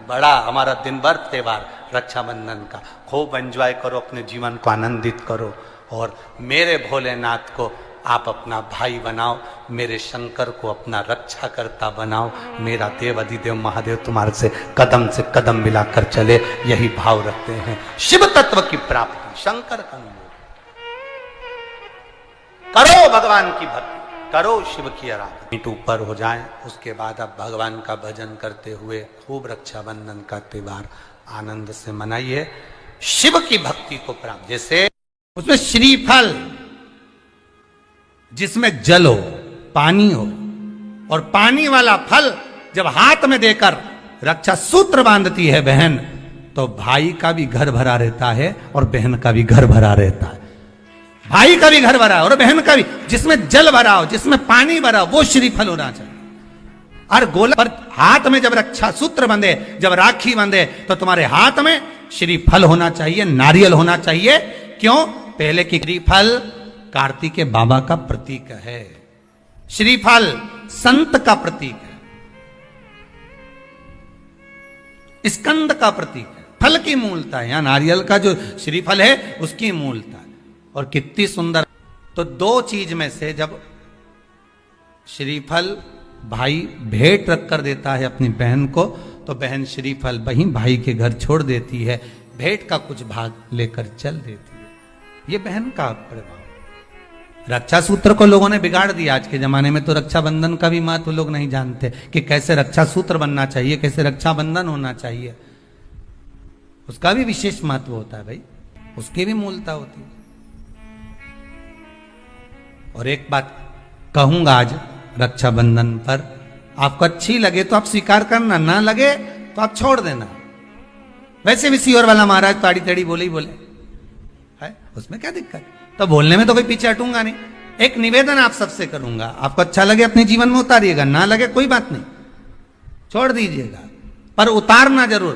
बड़ा हमारा दिन भर त्योहार रक्षाबंधन का, खूब एंजॉय करो, अपने जीवन को आनंदित करो। और मेरे भोलेनाथ को आप अपना भाई बनाओ, मेरे शंकर को अपना रक्षा करता बनाओ। मेरा देव अधिदेव महादेव तुम्हारे से कदम मिलाकर चले, यही भाव रखते हैं। शिव तत्व की प्राप्ति, शंकर का अनुमोदन करो, भगवान की भक्ति करो, शिव की आराधना। मीट ऊपर हो जाए, उसके बाद आप भगवान का भजन करते हुए खूब रक्षाबंधन का त्योहार आनंद से मनाइए। शिव की भक्ति को प्राप्त, जैसे उसमें श्रीफल, जिसमें जल हो, पानी हो, और पानी वाला फल जब हाथ में देकर रक्षा सूत्र बांधती है बहन, तो भाई का भी घर भरा रहता है और बहन का भी घर भरा रहता है। भाई का भी घर भरा और बहन का भी, जिसमें जल भरा हो, जिसमें पानी भरा हो, वो श्रीफल होना चाहिए। और गोला पर हाथ में जब रक्षा सूत्र बंधे, जब राखी बंधे, तो तुम्हारे हाथ में श्रीफल होना चाहिए, नारियल होना चाहिए। क्यों? पहले की श्रीफल कार्तिकेय बाबा का प्रतीक है, श्रीफल संत का प्रतीक है। स्कंद का प्रतीक है, फल की मूलता है। यहां नारियल का जो श्रीफल है उसकी मूलता है। और कितनी सुंदर। तो दो चीज में से जब श्रीफल भाई भेंट रख कर देता है अपनी बहन को, तो बहन श्रीफल वहीं भाई के घर छोड़ देती है, भेंट का कुछ भाग लेकर चल देती है। ये बहन का प्रभाव। रक्षा सूत्र को लोगों ने बिगाड़ दिया। आज के जमाने में तो रक्षाबंधन का भी महत्व लोग नहीं जानते कि कैसे रक्षा सूत्र बनना चाहिए, कैसे रक्षाबंधन होना चाहिए। उसका भी विशेष महत्व होता है भाई, उसकी भी मूलता होती है। और एक बात कहूंगा आज रक्षाबंधन पर, आपको अच्छी लगे तो आप स्वीकार करना, ना लगे तो आप छोड़ देना। वैसे भी सीवर वाला महाराज ताड़ी तड़ी बोले ही बोले है, उसमें क्या दिक्कत। तो बोलने में तो कोई पीछे हटूंगा नहीं। एक निवेदन आप सबसे करूंगा, आपको अच्छा लगे अपने जीवन में उतारिएगा, ना लगे कोई बात नहीं, छोड़ दीजिएगा, पर उतारना जरूर।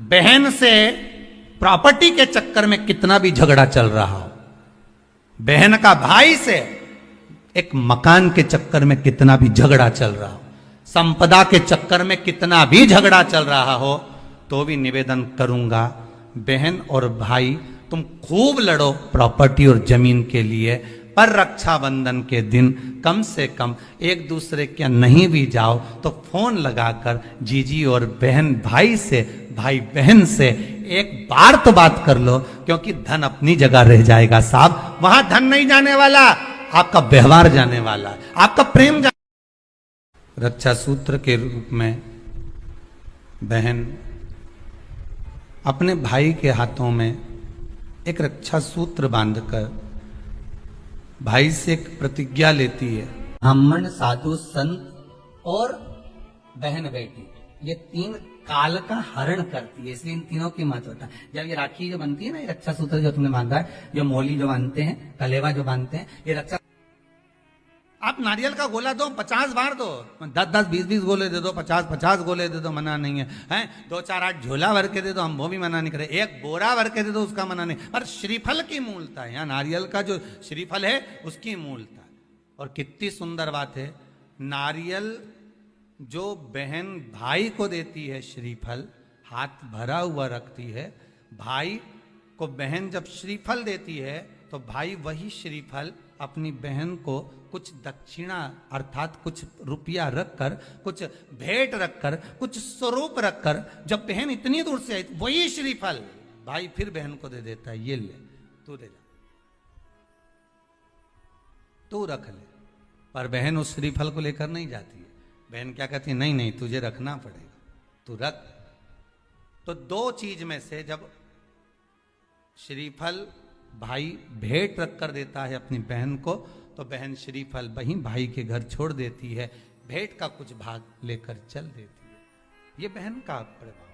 बहन से प्रॉपर्टी के चक्कर में कितना भी झगड़ा चल रहा हो, बहन का भाई से एक मकान के चक्कर में कितना भी झगड़ा चल रहा हो, संपदा के चक्कर में कितना भी झगड़ा चल रहा हो, तो भी निवेदन करूंगा, बहन और भाई तुम खूब लड़ो प्रॉपर्टी और जमीन के लिए, पर रक्षाबंधन के दिन कम से कम एक दूसरे के नहीं भी जाओ तो फोन लगाकर जीजी और बहन भाई से, भाई बहन से एक बार तो बात कर लो, क्योंकि धन अपनी जगह रह जाएगा साहब। वहां धन नहीं जाने वाला, आपका व्यवहार जाने वाला है, आपका प्रेम रक्षा सूत्र के रूप में बहन अपने भाई के हाथों में एक रक्षा सूत्र बांधकर भाई से एक प्रतिज्ञा लेती है। ब्राह्मण, साधु, संत और बहन बेटी, ये तीन काल का हरण करती है, इसलिए इन तीनों की महत्वता। जब ये राखी जो बनती है ना, ये रक्षा सूत्र जो तुमने बांधा है, जो मोली जो बांधते हैं, कलेवा जो बांधते हैं, ये रक्षा। आप नारियल का गोला दो, 50 बार दो, 10-10, 20-20 गोले दे दो, 50-50 गोले दे दो, मना नहीं है, हैं 2-4-8 झोला भर के दे दो, हम वो भी मना नहीं करे, एक बोरा भर के दे दो, उसका मना नहीं। पर श्रीफल की मूलता है, यहाँ नारियल का जो श्रीफल है उसकी मूलता है। और कितनी सुंदर बात है, नारियल जो बहन भाई को देती है श्रीफल, हाथ भरा हुआ रखती है, भाई को बहन जब श्रीफल देती है तो भाई वही श्रीफल अपनी बहन को कुछ दक्षिणा अर्थात कुछ रुपया रखकर, कुछ भेंट रखकर, कुछ स्वरूप रखकर, जब बहन इतनी दूर से आई वही श्रीफल भाई फिर बहन को दे देता है, ये ले तू दे जा, तू रख ले। पर बहन उस श्रीफल को लेकर नहीं जाती है। बहन क्या कहती है, नहीं नहीं तुझे रखना पड़ेगा, तू रख। तो दो चीज में से जब श्रीफल भाई भेंट रख कर देता है अपनी बहन को, तो बहन श्रीफल वहीं भाई के घर छोड़ देती है, भेंट का कुछ भाग लेकर चल देती है। ये बहन का प्रभाव।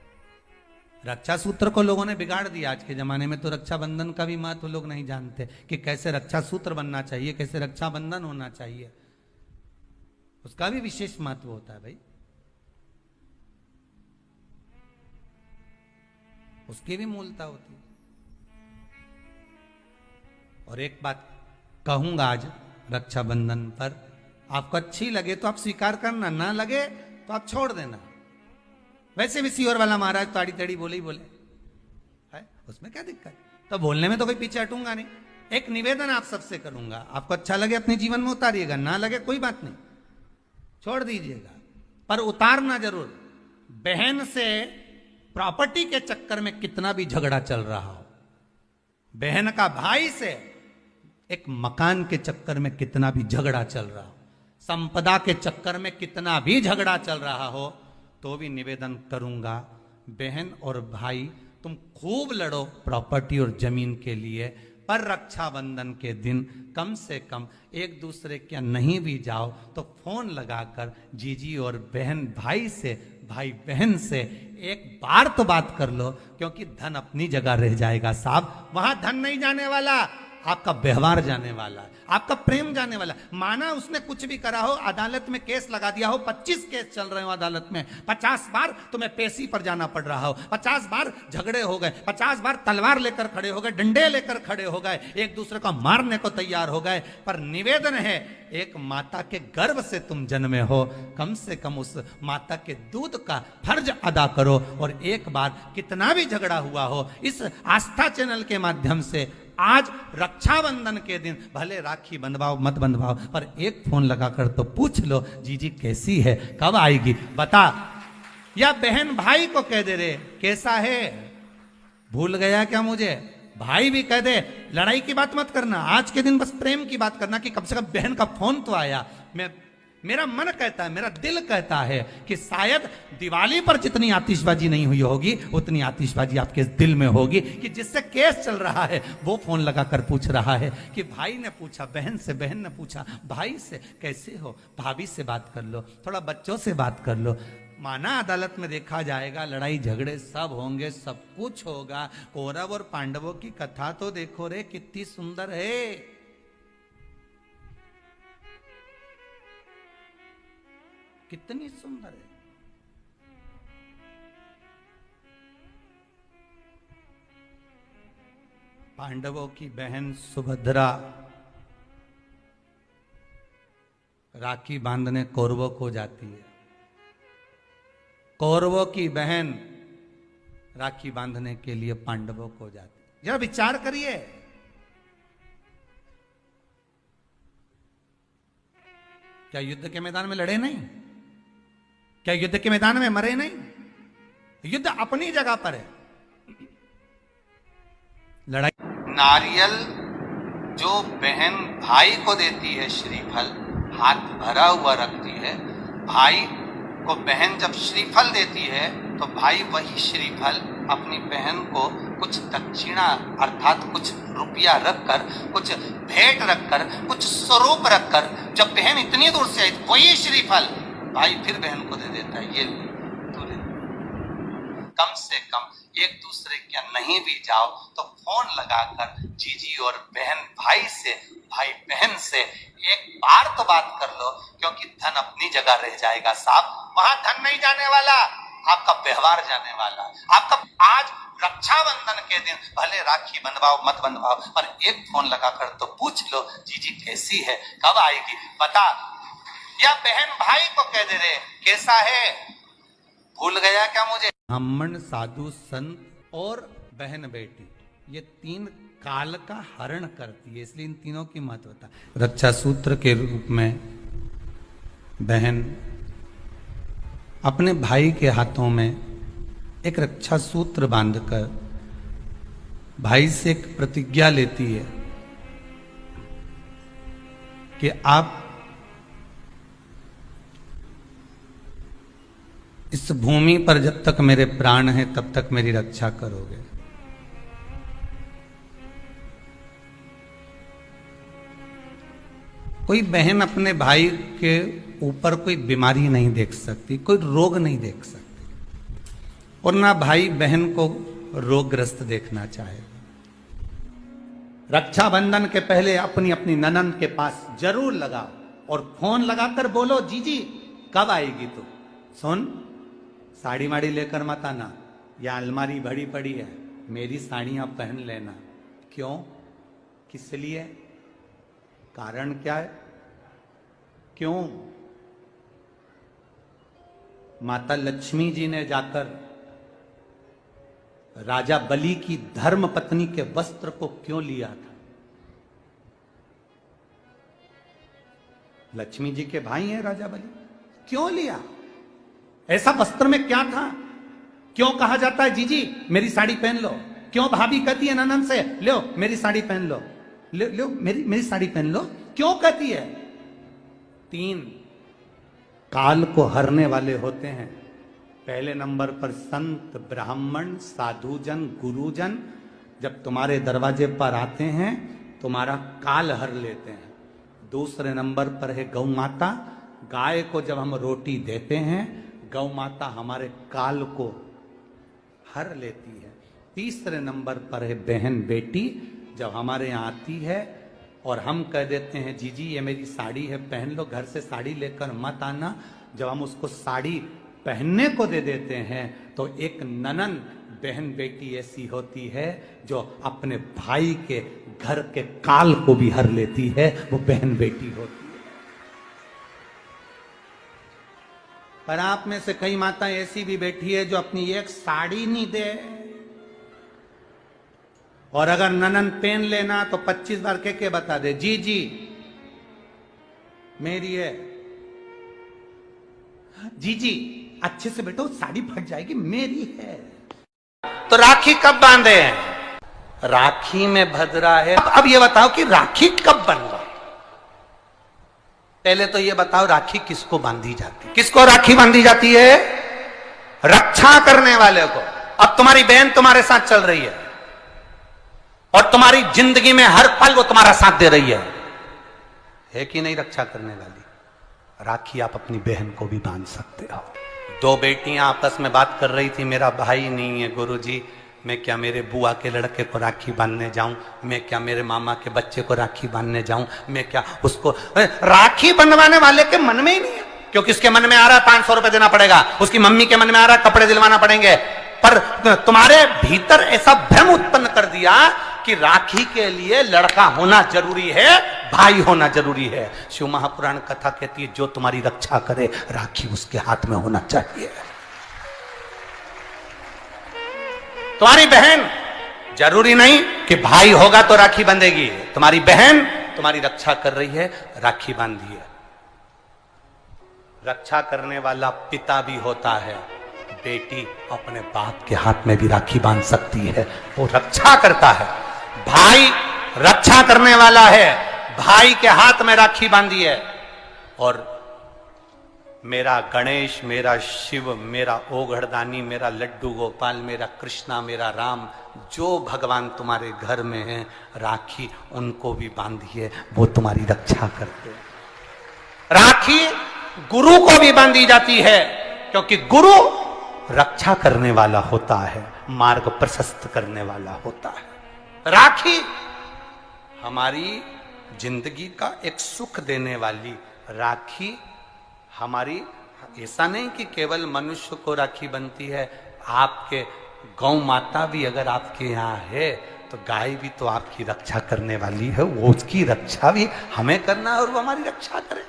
रक्षा सूत्र को लोगों ने बिगाड़ दिया। आज के जमाने में तो रक्षाबंधन का भी महत्व लोग नहीं जानते कि कैसे रक्षा सूत्र बनना चाहिए, कैसे रक्षाबंधन होना चाहिए। उसका भी विशेष महत्व होता है भाई, उसकी भी मूलता होती है। और एक बात कहूंगा आज रक्षाबंधन पर, आपको अच्छी लगे तो आप स्वीकार करना, ना लगे तो आप छोड़ देना। वैसे भी सीवर वाला महाराज ताड़ी तड़ी बोले ही बोले है, उसमें क्या दिक्कत। तो बोलने में तो कोई पीछे हटूंगा नहीं। एक निवेदन आप सबसे करूंगा, आपको अच्छा लगे अपने जीवन में उतारिएगा, ना लगे कोई बात नहीं, छोड़ दीजिएगा, पर उतारना जरूर। बहन से प्रॉपर्टी के चक्कर में कितना भी झगड़ा चल रहा हो, बहन का भाई से एक मकान के चक्कर में कितना भी झगड़ा चल रहा हो, संपदा के चक्कर में कितना भी झगड़ा चल रहा हो, तो भी निवेदन करूंगा, बहन और भाई तुम खूब लड़ो प्रॉपर्टी और जमीन के लिए, पर रक्षाबंधन के दिन कम से कम एक दूसरे के नहीं भी जाओ तो फोन लगाकर जीजी और बहन भाई से, भाई बहन से एक बार तो बात कर लो, क्योंकि धन अपनी जगह रह जाएगा साहब। वहां धन नहीं जाने वाला, आपका व्यवहार जाने वाला है, आपका प्रेम जाने वाला है। माना उसने कुछ भी करा हो, अदालत में केस लगा दिया हो, 25 केस चल रहे हो अदालत में, 50 बार तुम्हें पेशी पर जाना पड़ रहा हो, 50 बार झगड़े हो गए, 50 बार तलवार लेकर खड़े हो गए, डंडे लेकर खड़े हो गए, एक दूसरे को मारने को तैयार हो गए, पर निवेदन है, एक माता के गर्भ से तुम जन्मे हो, कम से कम उस माता के दूध का फर्ज अदा करो। और एक बार कितना भी झगड़ा हुआ हो, इस आस्था चैनल के माध्यम से आज रक्षाबंधन के दिन भले राखी बंधवाओ मत बंधवाओ, पर एक फोन लगाकर तो पूछ लो, जीजी कैसी है, कब आएगी, बता। या बहन भाई को कह दे रे कैसा है, भूल गया क्या मुझे, भाई भी कह दे, लड़ाई की बात मत करना, आज के दिन बस प्रेम की बात करना कि कम से कम बहन का फोन तो आया। मेरा मन कहता है, मेरा दिल कहता है कि शायद दिवाली पर जितनी आतिशबाजी नहीं हुई होगी, उतनी आतिशबाजी आपके दिल में होगी कि जिससे केस चल रहा है वो फोन लगाकर पूछ रहा है कि भाई ने पूछा बहन से, बहन ने पूछा भाई से, कैसे हो, भाभी से बात कर लो, थोड़ा बच्चों से बात कर लो। माना अदालत में देखा जाएगा, लड़ाई झगड़े सब होंगे, सब कुछ होगा, कौरव और पांडवों की कथा तो देखो रे कितनी सुंदर है। कितनी सुंदर है। पांडवों की बहन सुभद्रा राखी बांधने कौरवों को जाती है, कौरवों की बहन राखी बांधने के लिए पांडवों को जाती है। जरा विचार करिए, क्या युद्ध के मैदान में लड़े नहीं, क्या युद्ध के मैदान में मरे नहीं, युद्ध अपनी जगह पर है। लड़ाई नारियल जो बहन भाई को देती है, श्रीफल हाथ भरा हुआ रखती है, भाई को बहन जब श्रीफल देती है तो भाई वही श्रीफल अपनी बहन को कुछ दक्षिणा अर्थात कुछ रुपया रखकर, कुछ भेंट रखकर, कुछ स्वरूप रखकर, जब बहन इतनी दूर से आई वही श्रीफल भाई फिर बहन को दे देता है, ये तू ले। कम से कम एक दूसरे के नहीं भी जाओ तो फोन लगाकर जीजी और बहन भाई से, भाई बहन से एक बार तो बात कर लो, क्योंकि धन अपनी जगह रह जाएगा साहब, वहां धन नहीं जाने वाला, आपका व्यवहार जाने वाला। आपका आज रक्षाबंधन के दिन भले राखी बंधवाओ मत बंधवाओ, पर एक फोन लगाकर तो पूछ लो, जीजी कैसी है, कब आएगी, बता। या बहन भाई को कह दे रे कैसा है, भूल गया क्या मुझे। ब्राह्मण, साधु, संत और बहन बेटी, ये तीन काल का हरण करती है, इसलिए इन तीनों की महत्वता। रक्षा सूत्र के रूप में बहन अपने भाई के हाथों में एक रक्षा सूत्र बांधकर भाई से एक प्रतिज्ञा लेती है कि आप इस भूमि पर जब तक मेरे प्राण हैं तब तक मेरी रक्षा करोगे। कोई बहन अपने भाई के ऊपर कोई बीमारी नहीं देख सकती, कोई रोग नहीं देख सकती, और ना भाई बहन को रोगग्रस्त देखना चाहेगा। रक्षाबंधन के पहले अपनी अपनी ननंद के पास जरूर लगाओ और फोन लगाकर बोलो, जीजी कब आएगी तू, सुन साड़ी माड़ी लेकर मत आना, या अलमारी भरी पड़ी है, मेरी साड़ियां पहन लेना। क्यों, किस लिए, कारण क्या है, क्यों। माता लक्ष्मी जी ने जाकर राजा बलि की धर्म पत्नी के वस्त्र को क्यों लिया था। लक्ष्मी जी के भाई हैं राजा बलि, क्यों लिया, ऐसा वस्त्र में क्या था। क्यों कहा जाता है जीजी मेरी साड़ी पहन लो, क्यों भाभी कहती है ननद से लो मेरी साड़ी पहन लो, लो मेरी साड़ी पहन लो, क्यों कहती है। तीन काल को हरने वाले होते हैं। पहले नंबर पर संत, ब्राह्मण, साधुजन, गुरुजन जब तुम्हारे दरवाजे पर आते हैं तुम्हारा काल हर लेते हैं। दूसरे नंबर पर है गौ माता, गाय को जब हम रोटी देते हैं गौ माता हमारे काल को हर लेती है। तीसरे नंबर पर है बहन बेटी, जब हमारे यहाँ आती है और हम कह देते हैं जीजी ये मेरी साड़ी है पहन लो, घर से साड़ी लेकर मत आना, जब हम उसको साड़ी पहनने को दे देते हैं तो एक ननन बहन बेटी ऐसी होती है जो अपने भाई के घर के काल को भी हर लेती है, वो बहन बेटी होती है। पर आप में से कई माता ऐसी भी बैठी है जो अपनी एक साड़ी नहीं दे, और अगर ननन पेन लेना तो 25 बार के बता दे जी जी मेरी है, जी जी अच्छे से बैठो साड़ी फट जाएगी मेरी है। तो राखी कब बांधे हैं? राखी में भद्रा है। अब ये बताओ कि राखी कब बंधा? पहले तो ये बताओ राखी किसको बांधी जाती है? किसको राखी बांधी जाती है? रक्षा करने वाले को। अब तुम्हारी बहन तुम्हारे साथ चल रही है और तुम्हारी जिंदगी में हर पल वो तुम्हारा साथ दे रही है कि नहीं रक्षा करने वाली? राखी आप अपनी बहन को भी बांध सकते हो। दो बेटियां आपस में बात कर रही थी, मेरा भाई नहीं है गुरुजी, मैं क्या मेरे बुआ के लड़के को राखी बांधने जाऊं, मैं क्या मेरे मामा के बच्चे को राखी बांधने जाऊं, मैं क्या उसको राखी बंधवाने वाले के मन में ही नहीं है, क्योंकि उसके मन में आ रहा है 500 रुपए देना पड़ेगा, उसकी मम्मी के मन में आ रहा है कपड़े दिलवाना पड़ेंगे। पर तुम्हारे भीतर ऐसा भ्रम उत्पन्न कर दिया कि राखी के लिए लड़का होना जरूरी है, भाई होना जरूरी है। शिव महापुराण कथा कहती है जो तुम्हारी रक्षा करे राखी उसके हाथ में होना चाहिए। तुम्हारी बहन जरूरी नहीं कि भाई होगा तो राखी बंधेगी, तुम्हारी बहन तुम्हारी रक्षा कर रही है, राखी बांधिए। रक्षा करने वाला पिता भी होता है, बेटी अपने बाप के हाथ में भी राखी बांध सकती है, वो रक्षा करता है। भाई रक्षा करने वाला है, भाई के हाथ में राखी बांधी है। और मेरा गणेश, मेरा शिव, मेरा ओघड़दानी, मेरा लड्डू गोपाल, मेरा कृष्णा, मेरा राम, जो भगवान तुम्हारे घर में है राखी उनको भी बांधिए, वो तुम्हारी रक्षा करते हैं। राखी गुरु को भी बांधी जाती है क्योंकि गुरु रक्षा करने वाला होता है, मार्ग प्रशस्त करने वाला होता है। राखी हमारी जिंदगी का एक सुख देने वाली, राखी हमारी, ऐसा नहीं कि केवल मनुष्य को राखी बनती है, आपके गौ माता भी अगर आपके यहाँ है तो गाय भी तो आपकी रक्षा करने वाली है, वो उसकी रक्षा भी हमें करना है और वो हमारी रक्षा करे।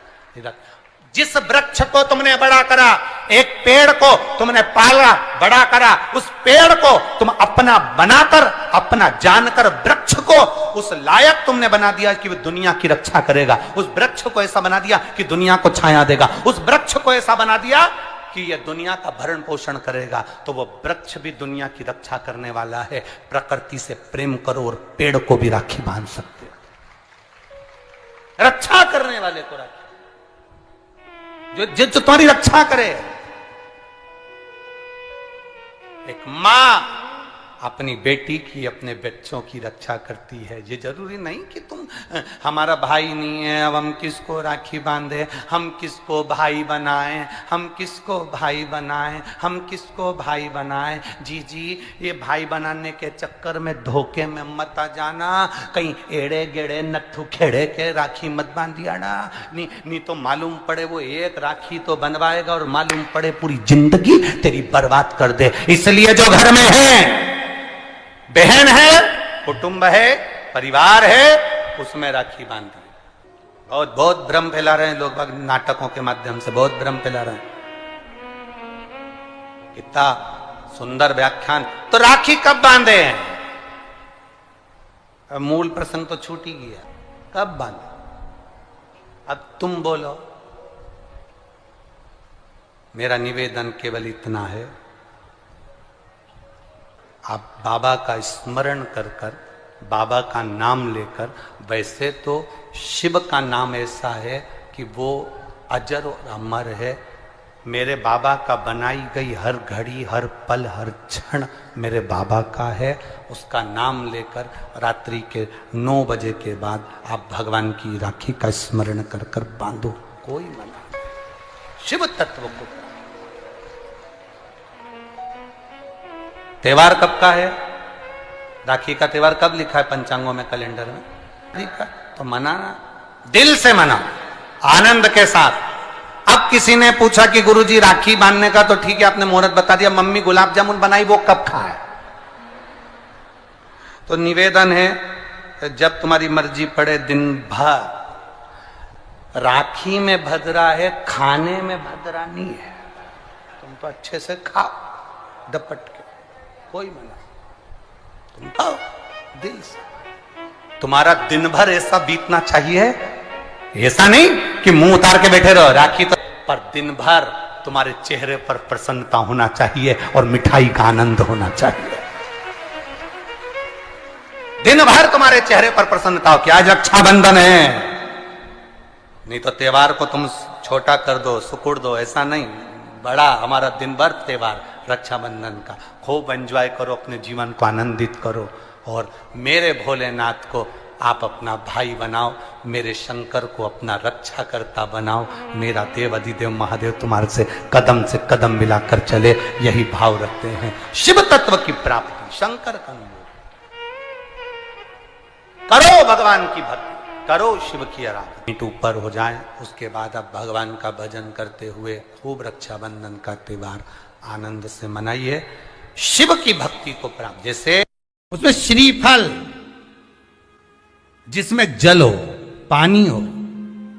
जिस वृक्ष को तुमने बड़ा करा, एक पेड़ को तुमने पाला बड़ा करा, उस पेड़ को तुम अपना बनाकर, अपना जानकर वृक्ष को उस लायक तुमने बना दिया कि वो दुनिया की रक्षा करेगा। उस वृक्ष को ऐसा बना दिया कि दुनिया को छाया देगा। उस वृक्ष को ऐसा बना दिया कि यह दुनिया का भरण पोषण करेगा। तो वो वृक्ष भी दुनिया की रक्षा करने वाला है। प्रकृति से प्रेम करो और पेड़ को भी राखी बांध सकते हो, रक्षा करने वाले को राखी, जो तुम्हारी रक्षा करे। एक मां अपनी बेटी की, अपने बच्चों की रक्षा करती है। ये जरूरी नहीं कि तुम हमारा भाई नहीं है अब हम किसको राखी बांधे, हम किसको भाई बनाएं, हम किसको भाई बनाएं, हम किसको भाई बनाएं। जी जी ये भाई बनाने के चक्कर में धोखे में मत आ जाना, कहीं एड़े गेड़े नट्ठू खेड़े के राखी मत बांधिया ना, नहीं तो मालूम पड़े वो एक राखी तो बनवाएगा और मालूम पड़े पूरी जिंदगी तेरी बर्बाद कर दे। इसलिए जो घर में है, बहन है, कुटुंब है, परिवार है, उसमें राखी बांधी। बहुत भ्रम फैला रहे हैं लोग बाग नाटकों के माध्यम से, बहुत भ्रम फैला रहे हैं। कितना सुंदर व्याख्यान। तो राखी कब बांधे हैं? अब मूल प्रसंग तो छूट ही गया, कब बांधे? अब तुम बोलो। मेरा निवेदन केवल इतना है, आप बाबा का स्मरण कर कर, बाबा का नाम लेकर, वैसे तो शिव का नाम ऐसा है कि वो अजर और अमर है। मेरे बाबा का बनाई गई हर घड़ी, हर पल, हर क्षण मेरे बाबा का है। उसका नाम लेकर रात्रि के 9 बजे के बाद आप भगवान की राखी का स्मरण कर कर बांधो, कोई मना नहीं। शिव तत्व को। त्योहार कब का है? राखी का त्योहार कब लिखा है पंचांगों में, कैलेंडर में लिखा? तो मनाना, दिल से मनाओ, आनंद के साथ। अब किसी ने पूछा कि गुरुजी राखी बांधने का तो ठीक है, आपने मुहूर्त बता दिया, मम्मी गुलाब जामुन बनाई, वो कब खाए? तो निवेदन है, जब तुम्हारी मर्जी पड़े दिन भर, राखी में भद्रा है, खाने में भद्रा नहीं है। तुम तो अच्छे से खाओ दपट के, कोई मना, तुम खाओ दिल से। तुम्हारा दिन भर ऐसा बीतना चाहिए, ऐसा नहीं कि मुंह उतार के बैठे रहो राखी तो, पर दिन भर तुम्हारे चेहरे पर प्रसन्नता होना चाहिए और मिठाई का आनंद होना चाहिए। दिन भर तुम्हारे चेहरे पर प्रसन्नता हो कि आज रक्षाबंधन है, नहीं तो त्योहार को तुम छोटा कर दो, सुकुड़ दो, ऐसा नहीं। बड़ा हमारा दिन भर त्योहार रक्षाबंधन का, खूब एंजॉय करो, अपने जीवन को आनंदित करो। और मेरे भोलेनाथ को आप अपना भाई बनाओ, मेरे शंकर को अपना रक्षा करता बनाओ, मेरा देव अधिदेव महादेव तुम्हारे से कदम मिलाकर चले, यही भाव रखते हैं। शिव तत्व की प्राप्ति, शंकर का अनुमोदन करो, भगवान की भक्ति करो, शिव की आराधना। मीट ऊपर हो जाए, उसके बाद आप भगवान का भजन करते हुए खूब रक्षाबंधन का त्योहार आनंद से मनाइए, शिव की भक्ति को प्राप्त। जैसे उसमें श्रीफल, जिसमें जल हो, पानी हो,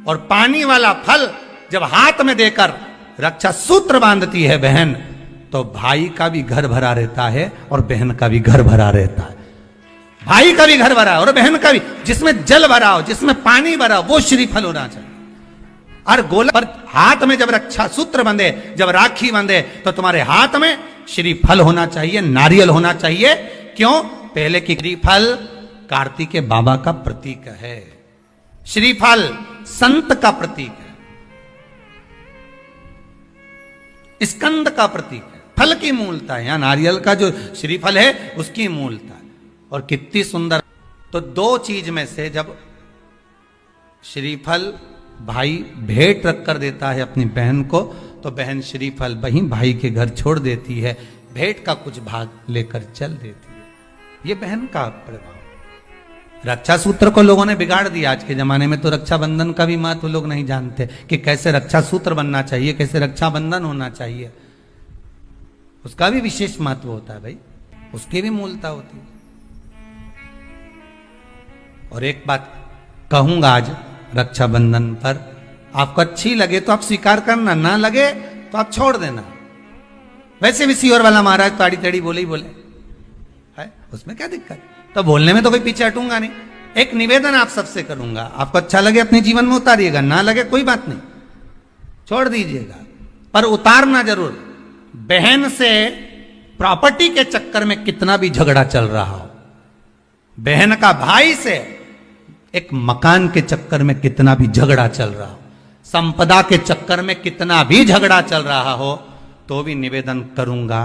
और पानी वाला फल जब हाथ में देकर रक्षा सूत्र बांधती है बहन, तो भाई का भी घर भरा रहता है और बहन का भी घर भरा रहता है। भाई का भी घर भरा और बहन का भी, जिसमें जल भरा हो, जिसमें पानी भरा हो, वो श्रीफल होना चाहिए। और गोला पर हाथ में जब रक्षा सूत्र बंधे, जब राखी बंधे, तो तुम्हारे हाथ में श्रीफल होना चाहिए, नारियल होना चाहिए। क्यों? पहले की श्रीफल कार्तिकेय बाबा का प्रतीक है, श्रीफल संत का प्रतीक है, स्कंद का प्रतीक है, फल की मूलता है। यहां नारियल का जो श्रीफल है उसकी मूलता है। और कितनी सुंदर। तो दो चीज में से जब श्रीफल भाई भेंट रख कर देता है अपनी बहन को, तो बहन श्रीफल वहीं भाई के घर छोड़ देती है, भेंट का कुछ भाग लेकर चल देती है। ये बहन का प्रभाव। रक्षा सूत्र को लोगों ने बिगाड़ दिया। आज के जमाने में तो रक्षाबंधन का भी महत्व लोग नहीं जानते कि कैसे रक्षा सूत्र बनना चाहिए, कैसे रक्षाबंधन होना चाहिए। उसका भी विशेष महत्व होता है भाई, उसकी भी मूलता होती है। और एक बात कहूंगा आज रक्षाबंधन पर, आपको अच्छी लगे तो आप स्वीकार करना, ना लगे तो आप छोड़ देना। वैसे भी सीवर वाला महाराज ताड़ी तड़ी बोले ही बोले है, उसमें क्या दिक्कत? तो बोलने में तो कोई पीछे हटूंगा नहीं। एक निवेदन आप सबसे करूंगा, आपको अच्छा लगे अपने जीवन में उतारिएगा, ना लगे कोई बात नहीं, छोड़ दीजिएगा, पर उतारना जरूर। बहन से प्रॉपर्टी के चक्कर में कितना भी झगड़ा चल रहा हो, बहन का भाई से एक मकान के चक्कर में कितना भी झगड़ा चल रहा हो, संपदा के चक्कर में कितना भी झगड़ा चल रहा हो, तो भी निवेदन करूंगा,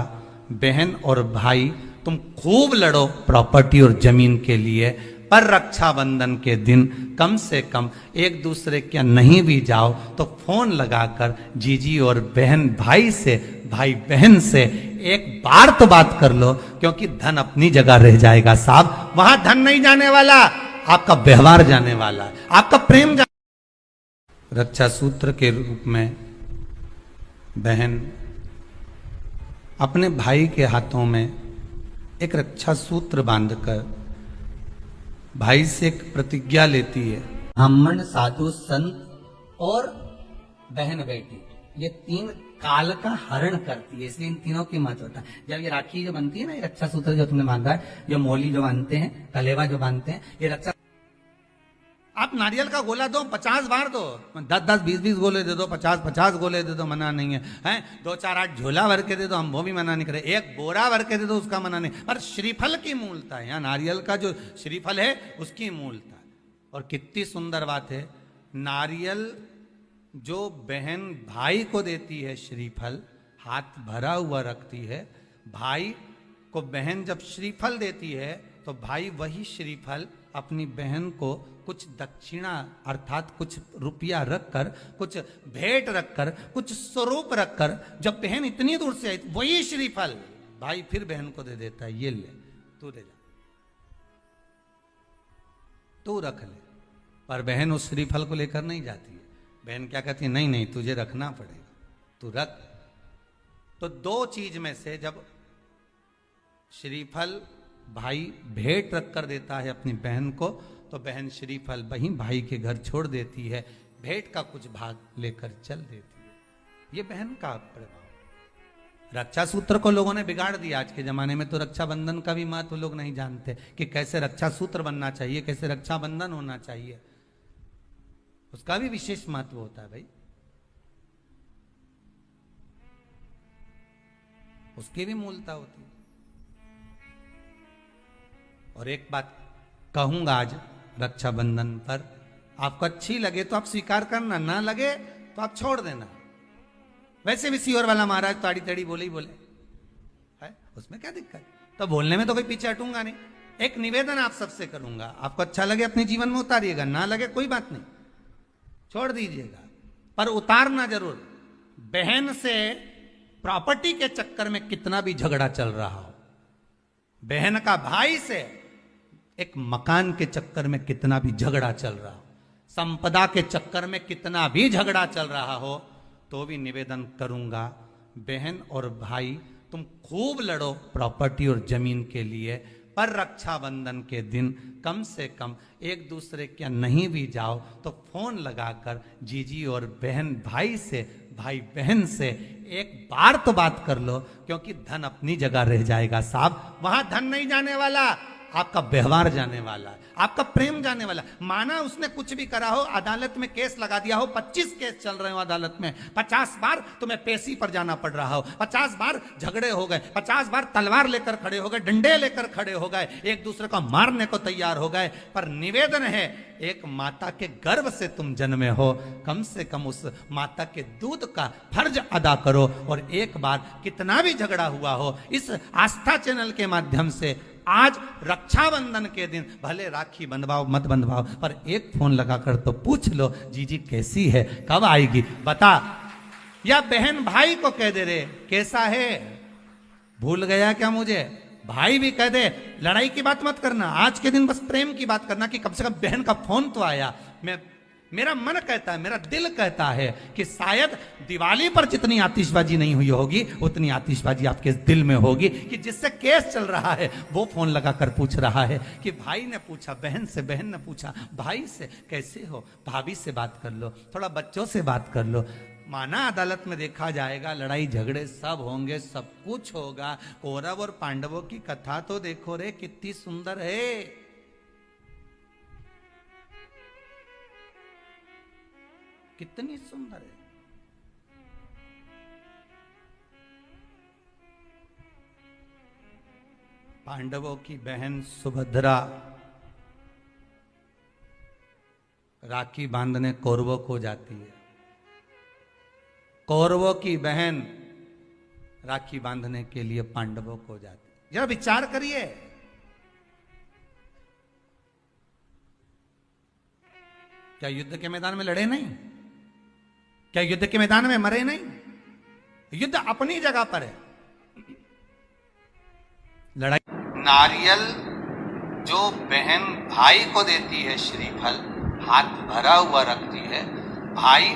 बहन और भाई तुम खूब लड़ो प्रॉपर्टी और जमीन के लिए, पर रक्षाबंधन के दिन कम से कम एक दूसरे के नहीं भी जाओ तो फोन लगाकर जीजी और बहन भाई से, भाई बहन से एक बार तो बात कर लो, क्योंकि धन अपनी जगह रह जाएगा साहब। वहां धन नहीं जाने वाला, आपका व्यवहार जाने वाला है, आपका प्रेम रक्षा सूत्र के रूप में बहन अपने भाई के हाथों में एक रक्षा सूत्र बांधकर भाई से एक प्रतिज्ञा लेती है। ब्राह्मण, साधु, संत और बहन बेटी, ये तीन काल का हरण करती है, इसलिए इन तीनों की महत्वता। जब ये राखी जो बनती है ना, ये रक्षा सूत्र जो तुमने बांधा है, जो मोली जो बांधते हैं, कलेवा जो बांधते हैं, ये रक्षा। आप नारियल का गोला दो, 50 बार दो, 10-10, 20-20 गोले दे दो, 50-50 गोले दे दो, मना नहीं है, हैं? 2-4-8 झोला भर के दे दो, हम वो भी मना नहीं करे, एक बोरा भर के दे दो, उसका मना नहीं। पर श्रीफल की मूलता है, यहाँ नारियल का जो श्रीफल है उसकी मूलता है। और कितनी सुंदर बात है, नारियल जो बहन भाई को देती है, श्रीफल हाथ भरा हुआ रखती है, भाई को बहन जब श्रीफल देती है तो भाई वही श्रीफल अपनी बहन को कुछ दक्षिणा अर्थात कुछ रुपया रखकर, कुछ भेंट रखकर, कुछ स्वरूप रखकर, जब बहन इतनी दूर से आई वही श्रीफल भाई फिर बहन को दे देता है, ये ले तू दे जा। तू रख ले। पर बहन उस श्रीफल को लेकर नहीं जाती है। बहन क्या कहती है, नहीं नहीं तुझे रखना पड़ेगा, तू रख। तो दो चीज में से जब श्रीफल भाई भेंट रख कर देता है अपनी बहन को, तो बहन श्रीफल वहीं भाई के घर छोड़ देती है, भेंट का कुछ भाग लेकर चल देती है। ये बहन का प्रभाव। रक्षा सूत्र को लोगों ने बिगाड़ दिया। आज के जमाने में तो रक्षाबंधन का भी महत्व लोग नहीं जानते कि कैसे रक्षा सूत्र बनना चाहिए, कैसे रक्षाबंधन होना चाहिए। उसका भी विशेष महत्व होता है भाई, उसकी भी मूलता होती है। और एक बात कहूंगा आज रक्षाबंधन पर, आपको अच्छी लगे तो आप स्वीकार करना, ना लगे तो आप छोड़ देना। वैसे भी सीहोर वाला महाराज ताड़ी तड़ी बोले ही बोले है, उसमें क्या दिक्कत। तो बोलने में तो कोई पीछे हटूंगा नहीं। एक निवेदन आप सबसे करूंगा, आपको अच्छा लगे अपने जीवन में उतारिएगा, ना लगे कोई बात नहीं, छोड़ दीजिएगा, पर उतारना जरूर। बहन से प्रॉपर्टी के चक्कर में कितना भी झगड़ा चल रहा हो, बहन का भाई से एक मकान के चक्कर में कितना भी झगड़ा चल रहा हो, संपदा के चक्कर में कितना भी झगड़ा चल रहा हो, तो भी निवेदन करूंगा, बहन और भाई तुम खूब लड़ो प्रॉपर्टी और जमीन के लिए, पर रक्षाबंधन के दिन कम से कम एक दूसरे के नहीं भी जाओ तो फोन लगाकर जीजी और बहन भाई से, भाई बहन से एक बार तो बात कर लो, क्योंकि धन अपनी जगह रह जाएगा साहब। वहां धन नहीं जाने वाला, आपका व्यवहार जाने वाला है, आपका प्रेम जाने वाला। माना उसने कुछ भी करा हो, अदालत में केस लगा दिया हो, 25 केस चल रहे हो अदालत में, 50 बार तुम्हें पेशी पर जाना पड़ रहा हो, 50 बार झगड़े हो गए, 50 बार तलवार लेकर खड़े हो गए, डंडे लेकर खड़े हो गए, एक दूसरे को मारने को तैयार हो गए, पर निवेदन है, एक माता के गर्भ से तुम जन्मे हो, कम से कम उस माता के दूध का फर्ज अदा करो। और एक बार कितना भी झगड़ा हुआ हो, इस आस्था चैनल के माध्यम से आज रक्षाबंधन के दिन भले राखी बंधवाओ मत बंधवाओ, पर एक फोन लगाकर तो पूछ लो, जीजी कैसी है, कब आएगी बता। या बहन भाई को कह दे रे कैसा है, भूल गया क्या मुझे, भाई भी कह दे। लड़ाई की बात मत करना, आज के दिन बस प्रेम की बात करना कि कम से कम बहन का फोन तो आया। मेरा मन कहता है, मेरा दिल कहता है कि शायद दिवाली पर जितनी आतिशबाजी नहीं हुई होगी, उतनी आतिशबाजी आपके दिल में होगी कि जिससे केस चल रहा है वो फोन लगाकर पूछ रहा है कि भाई ने पूछा बहन से, बहन ने पूछा भाई से, कैसे हो, भाभी से बात कर लो, थोड़ा बच्चों से बात कर लो। माना अदालत में देखा जाएगा, लड़ाई झगड़े सब होंगे, सब कुछ होगा, कौरव और पांडवों की कथा तो देखो रे कितनी सुंदर है। कितनी सुंदर है। पांडवों की बहन सुभद्रा राखी बांधने कौरवों को जाती है, कौरवों की बहन राखी बांधने के लिए पांडवों को जाती है। जरा विचार करिए, क्या युद्ध के मैदान में लड़े नहीं, क्या युद्ध के मैदान में मरे नहीं, युद्ध अपनी जगह पर है। लड़ाई नारियल जो बहन भाई को देती है, श्रीफल हाथ भरा हुआ रखती है, भाई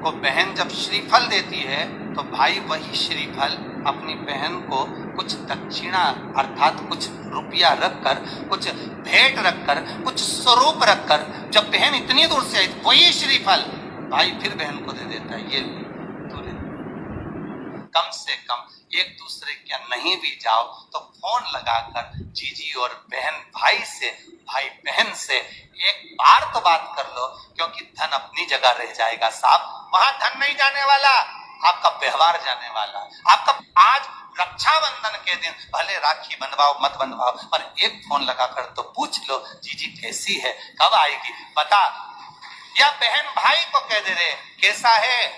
को बहन जब श्रीफल देती है तो भाई वही श्रीफल अपनी बहन को कुछ दक्षिणा अर्थात कुछ रुपया रखकर, कुछ भेंट रखकर, कुछ स्वरूप रखकर, जब बहन इतनी दूर से आई वही श्रीफल भाई फिर बहन को दे देता है, ये तू ले। कम से कम एक दूसरे के नहीं भी जाओ तो फोन लगाकर जीजी और बहन भाई से, भाई बहन से एक बार तो बात कर लो, क्योंकि धन अपनी जगह रह जाएगा साहब। वहां धन नहीं जाने वाला, आपका व्यवहार जाने वाला। आपका आज रक्षाबंधन के दिन भले राखी बंधवाओ मत बंधवाओ, पर एक फोन लगाकर तो पूछ लो, जीजी कैसी है, कब आएगी बता। या बहन भाई को कह दे रे कैसा है,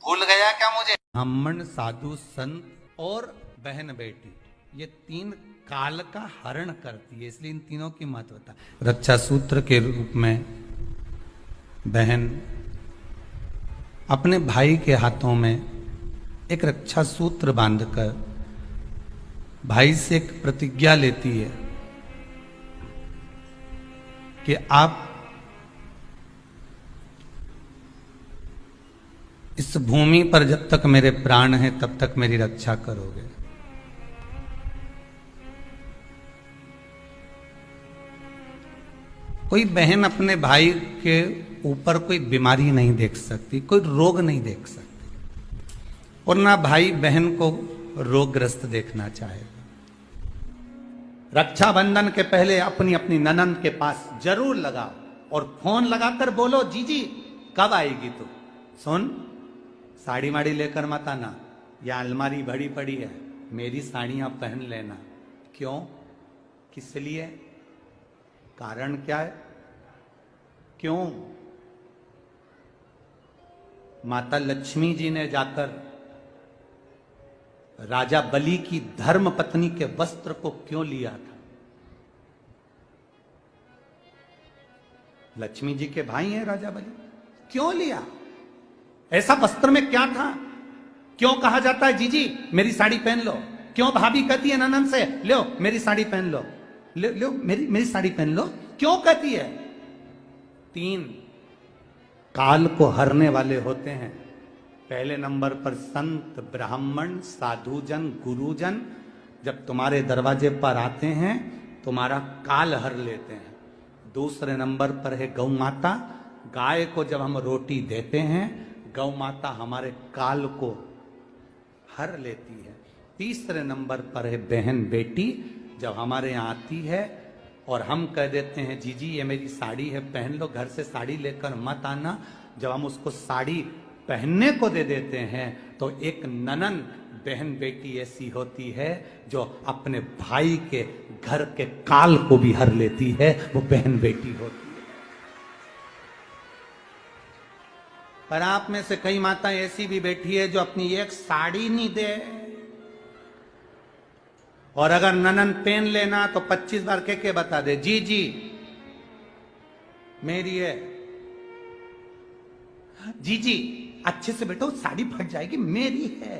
भूल गया क्या मुझे। ब्राह्मण, साधु, संत और बहन बेटी, ये तीन काल का हरण करती है, इसलिए इन तीनों की महत्वता। रक्षा सूत्र के रूप में बहन अपने भाई के हाथों में एक रक्षा सूत्र बांधकर भाई से एक प्रतिज्ञा लेती है कि आप इस भूमि पर जब तक मेरे प्राण हैं तब तक मेरी रक्षा करोगे। कोई बहन अपने भाई के ऊपर कोई बीमारी नहीं देख सकती, कोई रोग नहीं देख सकती, और ना भाई बहन को रोगग्रस्त देखना चाहेगा। रक्षाबंधन के पहले अपनी अपनी ननंद के पास जरूर लगाओ और फोन लगाकर बोलो, जीजी कब आएगी तू? सुन, साड़ी माड़ी लेकर मत आना, या अलमारी भरी पड़ी है, मेरी साड़ियां पहन लेना। क्यों? किस लिए? कारण क्या है? क्यों? माता लक्ष्मी जी ने जाकर राजा बलि की धर्म पत्नी के वस्त्र को क्यों लिया था? लक्ष्मी जी के भाई हैं राजा बलि, क्यों लिया? ऐसा वस्त्र में क्या था? क्यों कहा जाता है जीजी मेरी साड़ी पहन लो? क्यों भाभी कहती है ननद से, लो मेरी साड़ी पहन लो, लो मेरी साड़ी पहन लो? क्यों कहती है? 3 काल को हरने वाले होते हैं। पहले नंबर पर संत, ब्राह्मण, साधुजन, गुरुजन जब तुम्हारे दरवाजे पर आते हैं तुम्हारा काल हर लेते हैं। दूसरे नंबर पर है गौ माता। गाय को जब हम रोटी देते हैं गौ माता हमारे काल को हर लेती है। तीसरे नंबर पर है बहन बेटी, जब हमारे यहाँ आती है और हम कह देते हैं जीजी ये मेरी साड़ी है पहन लो, घर से साड़ी लेकर मत आना, जब हम उसको साड़ी पहनने को दे देते हैं तो एक ननन बहन बेटी ऐसी होती है जो अपने भाई के घर के काल को भी हर लेती है, वो बहन बेटी होती है। पर आप में से कई माताएं ऐसी भी बैठी है जो अपनी एक साड़ी नहीं दे, और अगर ननन पहन लेना तो 25 बार के बता दे जी जी मेरी है, जी जी अच्छे से बैठो साड़ी फट जाएगी मेरी है।